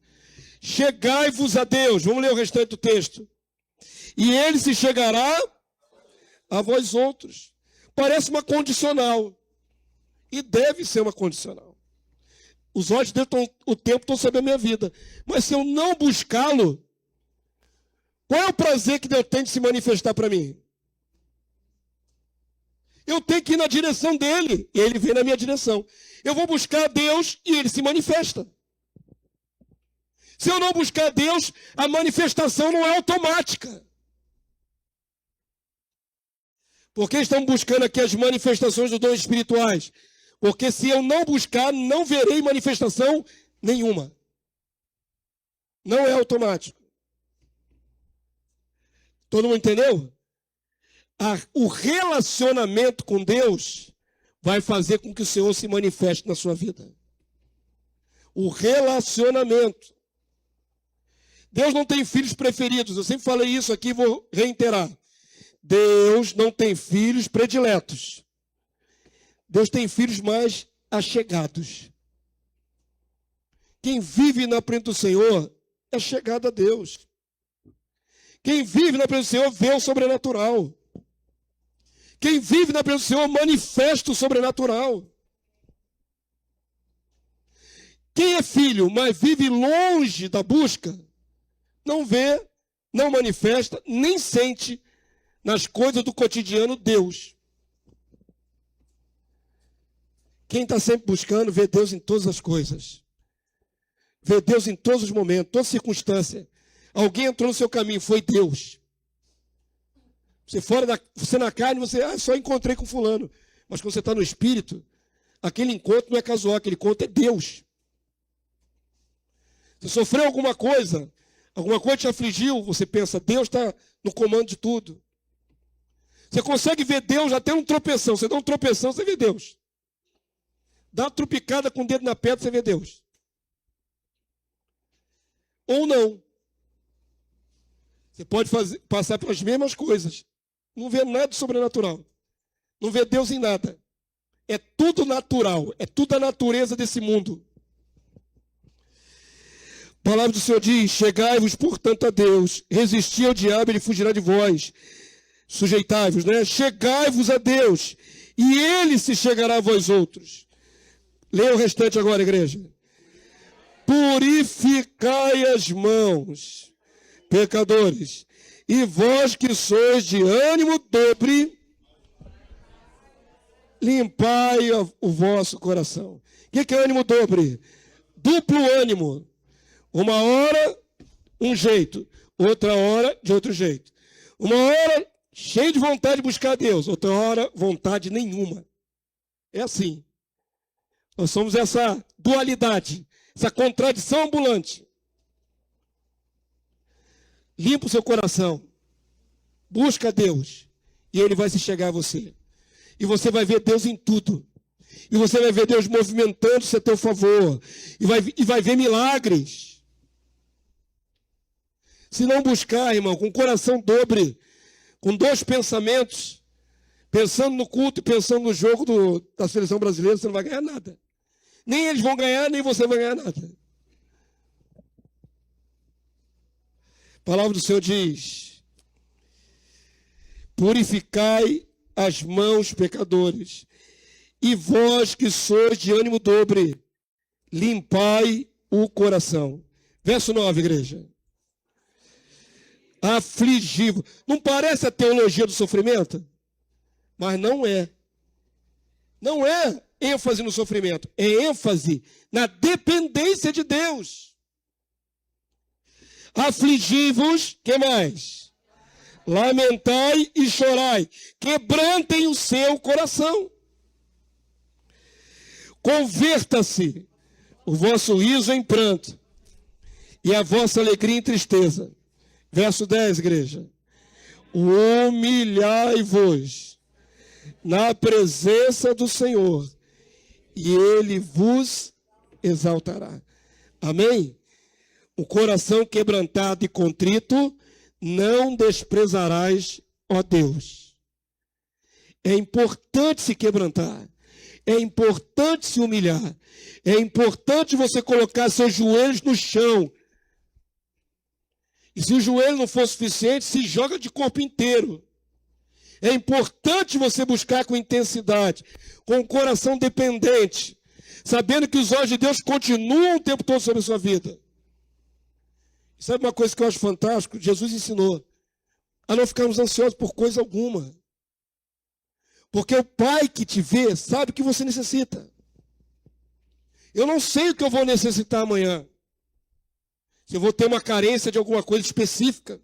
Chegai-vos a Deus. Vamos ler o restante do texto. E ele se chegará a vós outros. Parece uma condicional. E deve ser uma condicional. Os olhos de Deus o tempo estão sobre a minha vida. Mas se eu não buscá-lo, qual é o prazer que Deus tem de se manifestar para mim? Eu tenho que ir na direção dele, e ele vem na minha direção. Eu vou buscar Deus e ele se manifesta. Se eu não buscar Deus, a manifestação não é automática. Por que estamos buscando aqui as manifestações dos dons espirituais? Porque se eu não buscar, não verei manifestação nenhuma. Não é automático. Todo mundo entendeu? O relacionamento com Deus vai fazer com que o Senhor se manifeste na sua vida. O relacionamento. Deus não tem filhos preferidos. Eu sempre falei isso aqui e vou reiterar. Deus não tem filhos prediletos. Deus tem filhos mais achegados. Quem vive na presença do Senhor é chegado a Deus. Quem vive na presença do Senhor vê o sobrenatural. Quem vive na presença do Senhor manifesta o sobrenatural. Quem é filho, mas vive longe da busca, não vê, não manifesta, nem sente nas coisas do cotidiano Deus. Quem está sempre buscando vê Deus em todas as coisas. Vê Deus em todos os momentos, toda circunstância. Alguém entrou no seu caminho, foi Deus. Você na carne, você só encontrei com fulano. Mas quando você está no espírito, aquele encontro não é casual, aquele encontro é Deus. Você sofreu alguma coisa te afligiu, você pensa, Deus está no comando de tudo. Você consegue ver Deus até um tropeção. Você dá um tropeção, você vê Deus. Dá uma trupicada com o dedo na pedra, você vê Deus. Ou não. Você pode passar pelas mesmas coisas. Não vê nada de sobrenatural. Não vê Deus em nada. É tudo natural. É tudo a natureza desse mundo. A palavra do Senhor diz: chegai-vos, portanto, a Deus, resisti ao diabo, ele fugirá de vós. Sujeitai-vos, né? Chegai-vos a Deus, e ele se chegará a vós outros. Leia o restante agora, igreja. Purificai as mãos, pecadores, e vós que sois de ânimo dobre, limpai o vosso coração. O que é ânimo dobre? Duplo ânimo. Uma hora, um jeito. Outra hora, de outro jeito. Uma hora, cheio de vontade de buscar a Deus. Outra hora, vontade nenhuma. É assim. Nós somos essa dualidade, essa contradição ambulante. Limpa o seu coração. Busca a Deus. E Ele vai se chegar a você. E você vai ver Deus em tudo. E você vai ver Deus movimentando-se a teu favor. E vai ver milagres. Se não buscar, irmão, com o coração dobre, com dois pensamentos, pensando no culto e pensando no jogo da seleção brasileira, você não vai ganhar nada. Nem eles vão ganhar, nem você vai ganhar nada. A palavra do Senhor diz: purificai as mãos, pecadores, e vós que sois de ânimo dobre, limpai o coração. Verso 9, igreja. Afligivo. Não parece a teologia do sofrimento? Mas não é. Não é ênfase no sofrimento. É ênfase na dependência de Deus. Afligi-vos, que mais? Lamentai e chorai. Quebrantem o seu coração. Converta-se o vosso riso em pranto e a vossa alegria em tristeza. Verso 10, igreja. Humilhai-vos na presença do Senhor, e Ele vos exaltará. Amém? O coração quebrantado e contrito não desprezarás, ó Deus. É importante se quebrantar. É importante se humilhar. É importante você colocar seus joelhos no chão. E se o joelho não for suficiente, se joga de corpo inteiro. É importante você buscar com intensidade, com o coração dependente, sabendo que os olhos de Deus continuam o tempo todo sobre a sua vida. Sabe uma coisa que eu acho fantástico? Jesus ensinou a não ficarmos ansiosos por coisa alguma. Porque o Pai que te vê sabe o que você necessita. Eu não sei o que eu vou necessitar amanhã. Se eu vou ter uma carência de alguma coisa específica.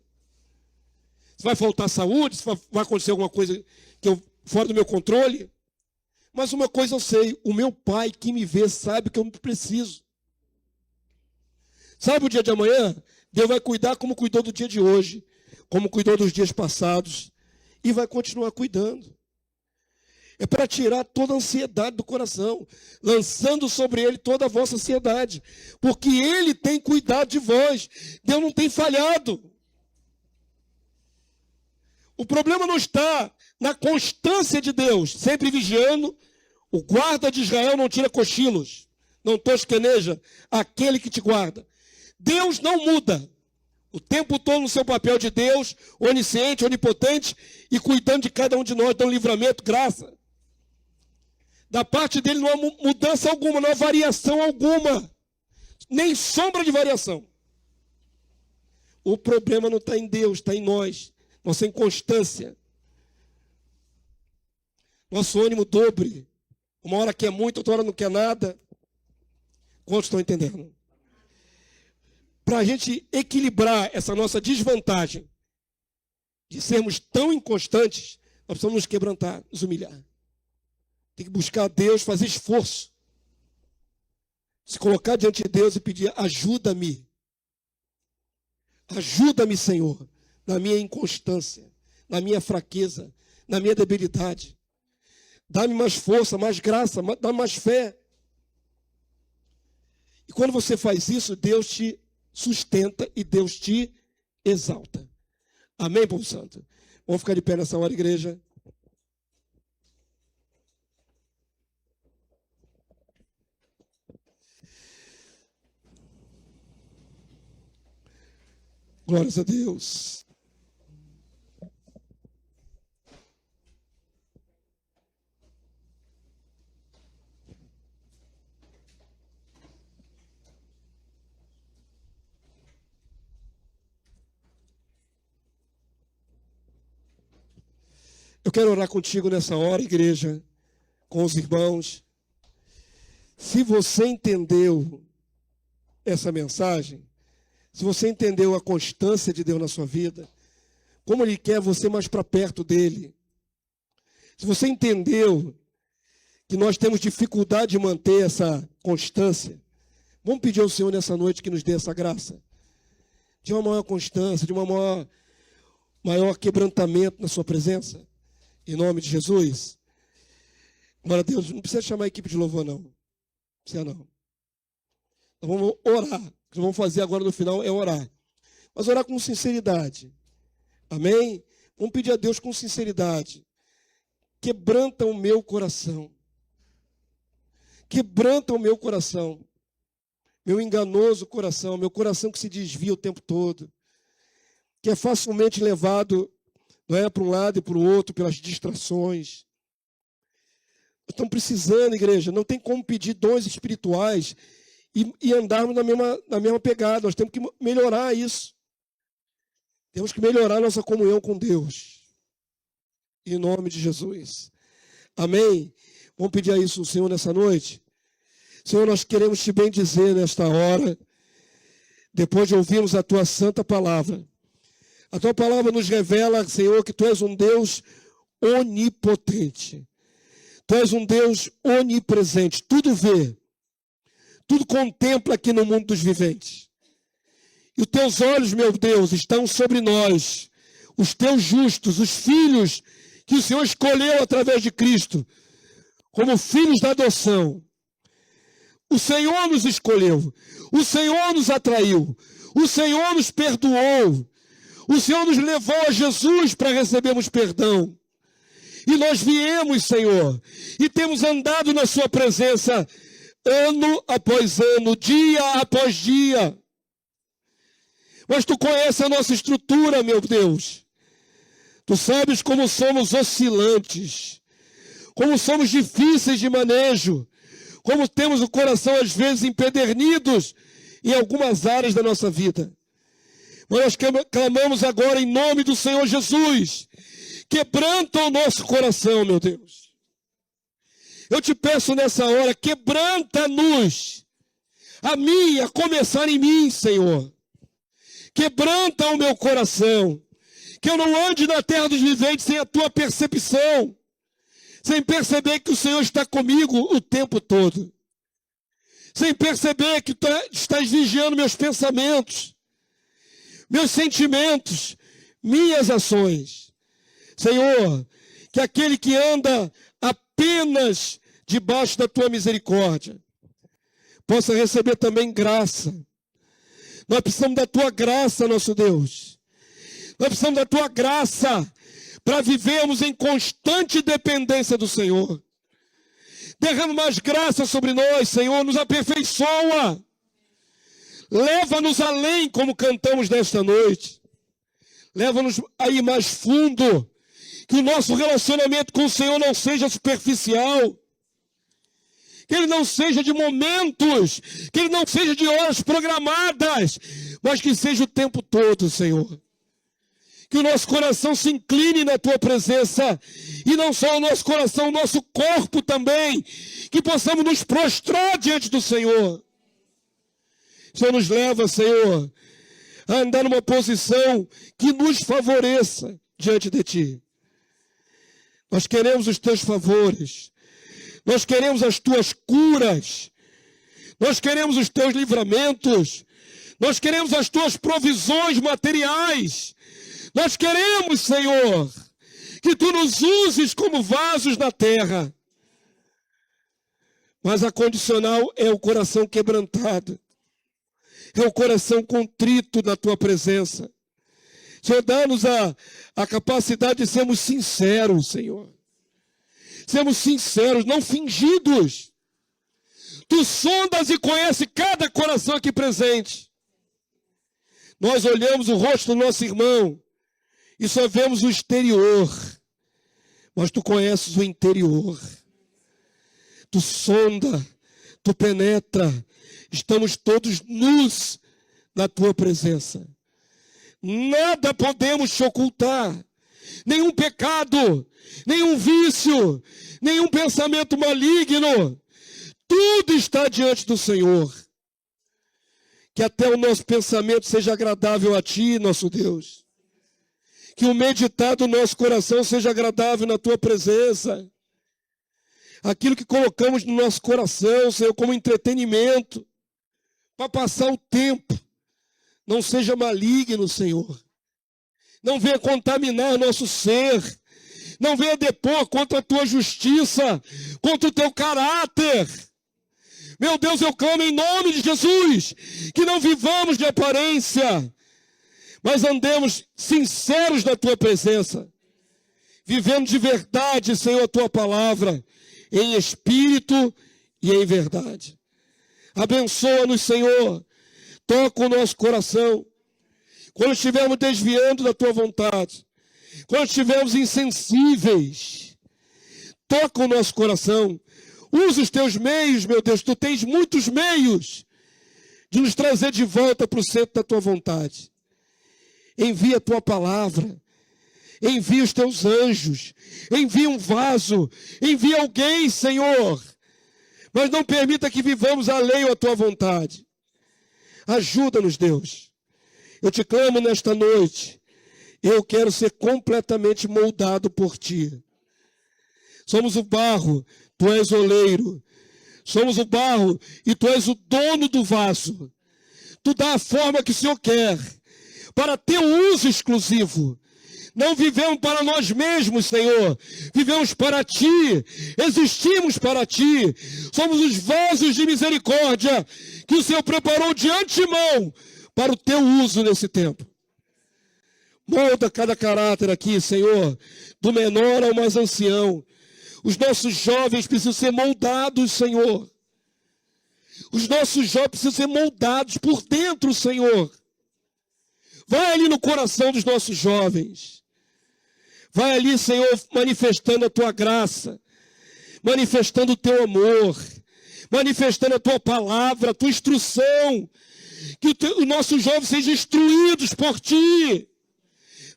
Se vai faltar saúde, se vai acontecer alguma coisa fora do meu controle. Mas uma coisa eu sei, o meu Pai que me vê sabe que eu preciso. Sabe o dia de amanhã? Deus vai cuidar como cuidou do dia de hoje, como cuidou dos dias passados, e vai continuar cuidando. É para tirar toda a ansiedade do coração, lançando sobre Ele toda a vossa ansiedade, porque Ele tem cuidado de vós. Deus não tem falhado. O problema não está na constância de Deus, sempre vigiando. O guarda de Israel não tira cochilos, não tosqueneja aquele que te guarda. Deus não muda. O tempo todo no seu papel de Deus, onisciente, onipotente, e cuidando de cada um de nós, dando livramento, graça. Da parte dele não há mudança alguma, não há variação alguma. Nem sombra de variação. O problema não está em Deus, está em nós. Nossa inconstância. Nosso ânimo dobre. Uma hora quer muito, outra hora não quer nada. Quantos estão entendendo? Para a gente equilibrar essa nossa desvantagem de sermos tão inconstantes, nós precisamos nos quebrantar, nos humilhar. Tem que buscar a Deus, fazer esforço. Se colocar diante de Deus e pedir: ajuda-me. Ajuda-me, Senhor, na minha inconstância, na minha fraqueza, na minha debilidade. Dá-me mais força, mais graça, dá-me mais fé. E quando você faz isso, Deus te sustenta e Deus te exalta. Amém, povo santo? Vamos ficar de pé nessa hora, igreja. Glórias a Deus. Eu quero orar contigo nessa hora, igreja, com os irmãos. Se você entendeu essa mensagem, se você entendeu a constância de Deus na sua vida, como Ele quer você mais para perto dEle, se você entendeu que nós temos dificuldade de manter essa constância, vamos pedir ao Senhor nessa noite que nos dê essa graça, de uma maior constância, de uma maior quebrantamento na sua presença. Em nome de Jesus. Glória a Deus. Não precisa chamar a equipe de louvor, não. Não precisa, não. Então vamos orar. O que vamos fazer agora no final é orar. Mas orar com sinceridade. Amém? Vamos pedir a Deus com sinceridade. Quebranta o meu coração. Quebranta o meu coração. Meu enganoso coração. Meu coração que se desvia o tempo todo. Que é facilmente levado, não é, para um lado e para o outro, pelas distrações. Estamos precisando, igreja, não tem como pedir dons espirituais e andarmos na mesma pegada. Nós temos que melhorar isso. Temos que melhorar a nossa comunhão com Deus. Em nome de Jesus. Amém? Vamos pedir a isso ao Senhor nessa noite? Senhor, nós queremos te bendizer nesta hora, depois de ouvirmos a tua santa palavra. A tua palavra nos revela, Senhor, que tu és um Deus onipotente. Tu és um Deus onipresente. Tudo vê. Tudo contempla aqui no mundo dos viventes. E os teus olhos, meu Deus, estão sobre nós. Os teus justos, os filhos que o Senhor escolheu através de Cristo, como filhos da adoção. O Senhor nos escolheu. O Senhor nos atraiu. O Senhor nos perdoou. O Senhor nos levou a Jesus para recebermos perdão. E nós viemos, Senhor, e temos andado na sua presença ano após ano, dia após dia. Mas tu conheces a nossa estrutura, meu Deus. Tu sabes como somos oscilantes, como somos difíceis de manejo, como temos o coração às vezes empedernidos em algumas áreas da nossa vida. Mas nós clamamos agora em nome do Senhor Jesus. Quebranta o nosso coração, meu Deus. Eu te peço nessa hora, quebranta-nos. A mim, a começar em mim, Senhor. Quebranta o meu coração. Que eu não ande na terra dos viventes sem a tua percepção. Sem perceber que o Senhor está comigo o tempo todo. Sem perceber que tu estás vigiando meus pensamentos, meus sentimentos, minhas ações. Senhor, que aquele que anda apenas debaixo da tua misericórdia possa receber também graça. Nós precisamos da tua graça, nosso Deus. Nós precisamos da tua graça para vivermos em constante dependência do Senhor. Derrama mais graça sobre nós, Senhor, nos aperfeiçoa. Leva-nos além, como cantamos nesta noite. Leva-nos a ir mais fundo. Que o nosso relacionamento com o Senhor não seja superficial. Que ele não seja de momentos. Que ele não seja de horas programadas. Mas que seja o tempo todo, Senhor. Que o nosso coração se incline na tua presença. E não só o nosso coração, o nosso corpo também. Que possamos nos prostrar diante do Senhor. O Senhor nos leva, Senhor, a andar numa posição que nos favoreça diante de ti. Nós queremos os teus favores. Nós queremos as tuas curas. Nós queremos os teus livramentos. Nós queremos as tuas provisões materiais. Nós queremos, Senhor, que tu nos uses como vasos na terra. Mas a condicional é o coração quebrantado. É o coração contrito na tua presença. Senhor, dá-nos a capacidade de sermos sinceros, Senhor. Sermos sinceros, não fingidos. Tu sondas e conheces cada coração aqui presente. Nós olhamos o rosto do nosso irmão e só vemos o exterior, mas tu conheces o interior. Tu sonda, tu penetra, estamos todos nus na tua presença. Nada podemos te ocultar, nenhum pecado, nenhum vício, nenhum pensamento maligno. Tudo está diante do Senhor. Que até o nosso pensamento seja agradável a Ti, nosso Deus. Que o meditar do nosso coração seja agradável na Tua presença. Aquilo que colocamos no nosso coração, Senhor, como entretenimento, para passar o tempo, não seja maligno, Senhor. Não venha contaminar nosso ser. Não venha depor contra a Tua justiça, contra o Teu caráter. Meu Deus, eu clamo em nome de Jesus, que não vivamos de aparência, mas andemos sinceros na Tua presença, vivendo de verdade, Senhor, a Tua palavra, em espírito e em verdade. Abençoa-nos, Senhor, toca o nosso coração, quando estivermos desviando da Tua vontade, quando estivermos insensíveis, toca o nosso coração. Usa os Teus meios, meu Deus. Tu tens muitos meios de nos trazer de volta para o centro da Tua vontade. Envia a Tua palavra. Envia os Teus anjos. Envia um vaso. Envia alguém, Senhor. Mas não permita que vivamos alheio à Tua vontade. Ajuda-nos, Deus. Eu te clamo nesta noite. Eu quero ser completamente moldado por Ti. Somos o barro, Tu és o oleiro. Somos o barro e Tu és o dono do vaso. Tu dá a forma que o Senhor quer, para teu uso exclusivo. Não vivemos para nós mesmos, Senhor. Vivemos para Ti. Existimos para Ti. Somos os vasos de misericórdia que o Senhor preparou de antemão para o Teu uso nesse tempo. Molda cada caráter aqui, Senhor, do menor ao mais ancião. Os nossos jovens precisam ser moldados, Senhor. Os nossos jovens precisam ser moldados por dentro, Senhor. Vai ali no coração dos nossos jovens. Vai ali, Senhor, manifestando a Tua graça, manifestando o Teu amor, manifestando a Tua palavra, a Tua instrução. Que os nossos jovens sejam instruídos por Ti.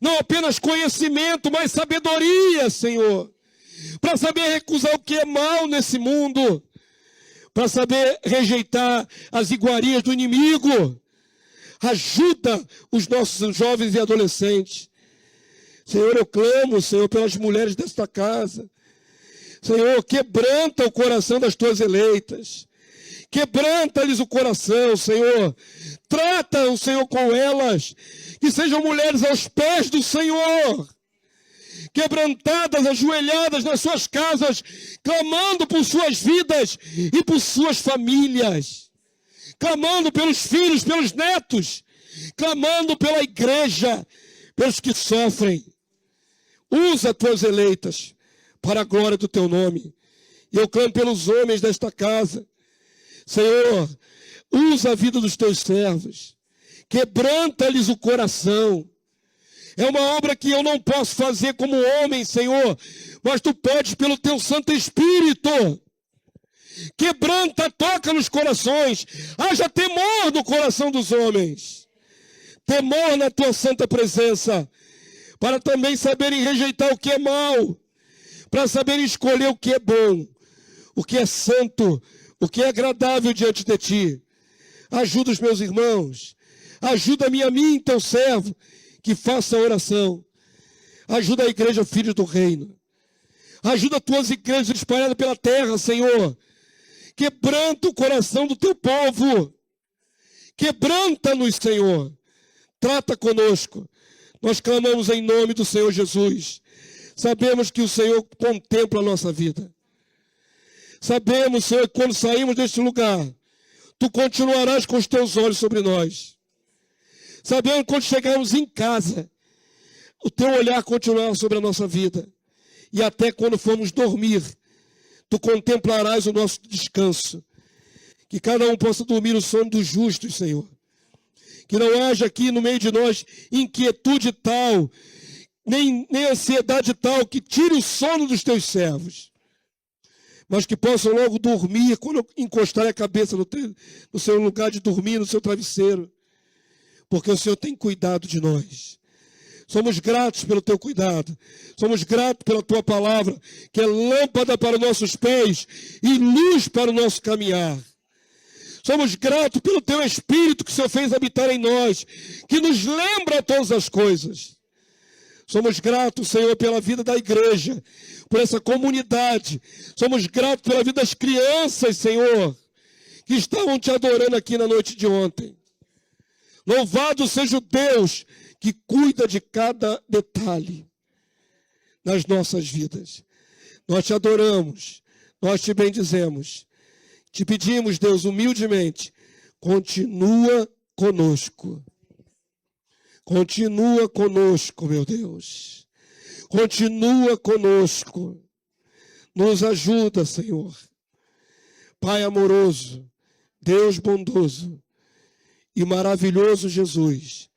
Não apenas conhecimento, mas sabedoria, Senhor. Para saber recusar o que é mal nesse mundo. Para saber rejeitar as iguarias do inimigo. Ajuda os nossos jovens e adolescentes. Senhor, eu clamo, Senhor, pelas mulheres desta casa. Senhor, quebranta o coração das Tuas eleitas. Quebranta-lhes o coração, Senhor. Trata o Senhor com elas. Que sejam mulheres aos pés do Senhor. Quebrantadas, ajoelhadas nas suas casas, clamando por suas vidas e por suas famílias, clamando pelos filhos, pelos netos, clamando pela igreja, pelos que sofrem. Usa Tuas eleitas para a glória do Teu nome. E eu clamo pelos homens desta casa. Senhor, usa a vida dos Teus servos, quebranta-lhes o coração. É uma obra que eu não posso fazer como homem, Senhor, mas Tu podes pelo Teu Santo Espírito. Quebranta, toca nos corações. Haja temor no coração dos homens. Temor na Tua santa presença. Para também saberem rejeitar o que é mal. Para saberem escolher o que é bom. O que é santo. O que é agradável diante de Ti. Ajuda os meus irmãos. Ajuda-me a mim, Teu servo, que faça a oração. Ajuda a igreja, filhos do reino. Ajuda as Tuas igrejas espalhadas pela terra, Senhor. Quebranta o coração do Teu povo. Quebranta-nos, Senhor. Trata conosco. Nós clamamos em nome do Senhor Jesus. Sabemos que o Senhor contempla a nossa vida. Sabemos, Senhor, que quando saímos deste lugar, Tu continuarás com os Teus olhos sobre nós. Sabemos que quando chegarmos em casa, o Teu olhar continuará sobre a nossa vida. E até quando formos dormir, Tu contemplarás o nosso descanso. Que cada um possa dormir o sono dos justos, Senhor. Que não haja aqui no meio de nós inquietude tal, nem ansiedade tal, que tire o sono dos teus servos. Mas que possam logo dormir, quando encostarem a cabeça no seu lugar de dormir, no seu travesseiro. Porque o Senhor tem cuidado de nós. Somos gratos pelo teu cuidado. Somos gratos pela tua palavra, que é lâmpada para os nossos pés e luz para o nosso caminhar. Somos gratos pelo teu Espírito que o Senhor fez habitar em nós, que nos lembra todas as coisas. Somos gratos, Senhor, pela vida da igreja, por essa comunidade. Somos gratos pela vida das crianças, Senhor, que estavam te adorando aqui na noite de ontem. Louvado seja o Deus que cuida de cada detalhe nas nossas vidas. Nós te adoramos, nós te bendizemos. Te pedimos, Deus, humildemente, continua conosco. Continua conosco, meu Deus. Continua conosco. Nos ajuda, Senhor. Pai amoroso, Deus bondoso e maravilhoso Jesus,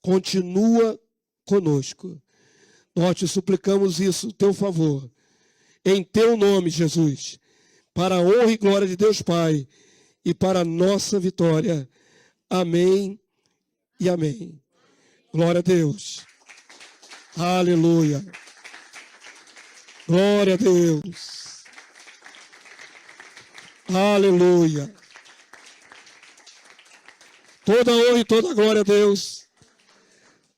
continua conosco. Nós te suplicamos isso, teu favor, em teu nome, Jesus, para a honra e glória de Deus Pai e para a nossa vitória. Amém e amém. Glória a Deus. Aleluia. Glória a Deus. Aleluia. Toda a honra e toda a glória a Deus.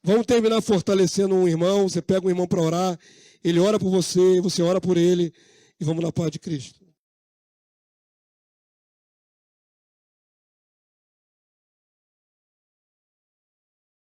Vamos terminar fortalecendo um irmão. Você pega um irmão para orar, ele ora por você, você ora por ele, e vamos na paz de Cristo.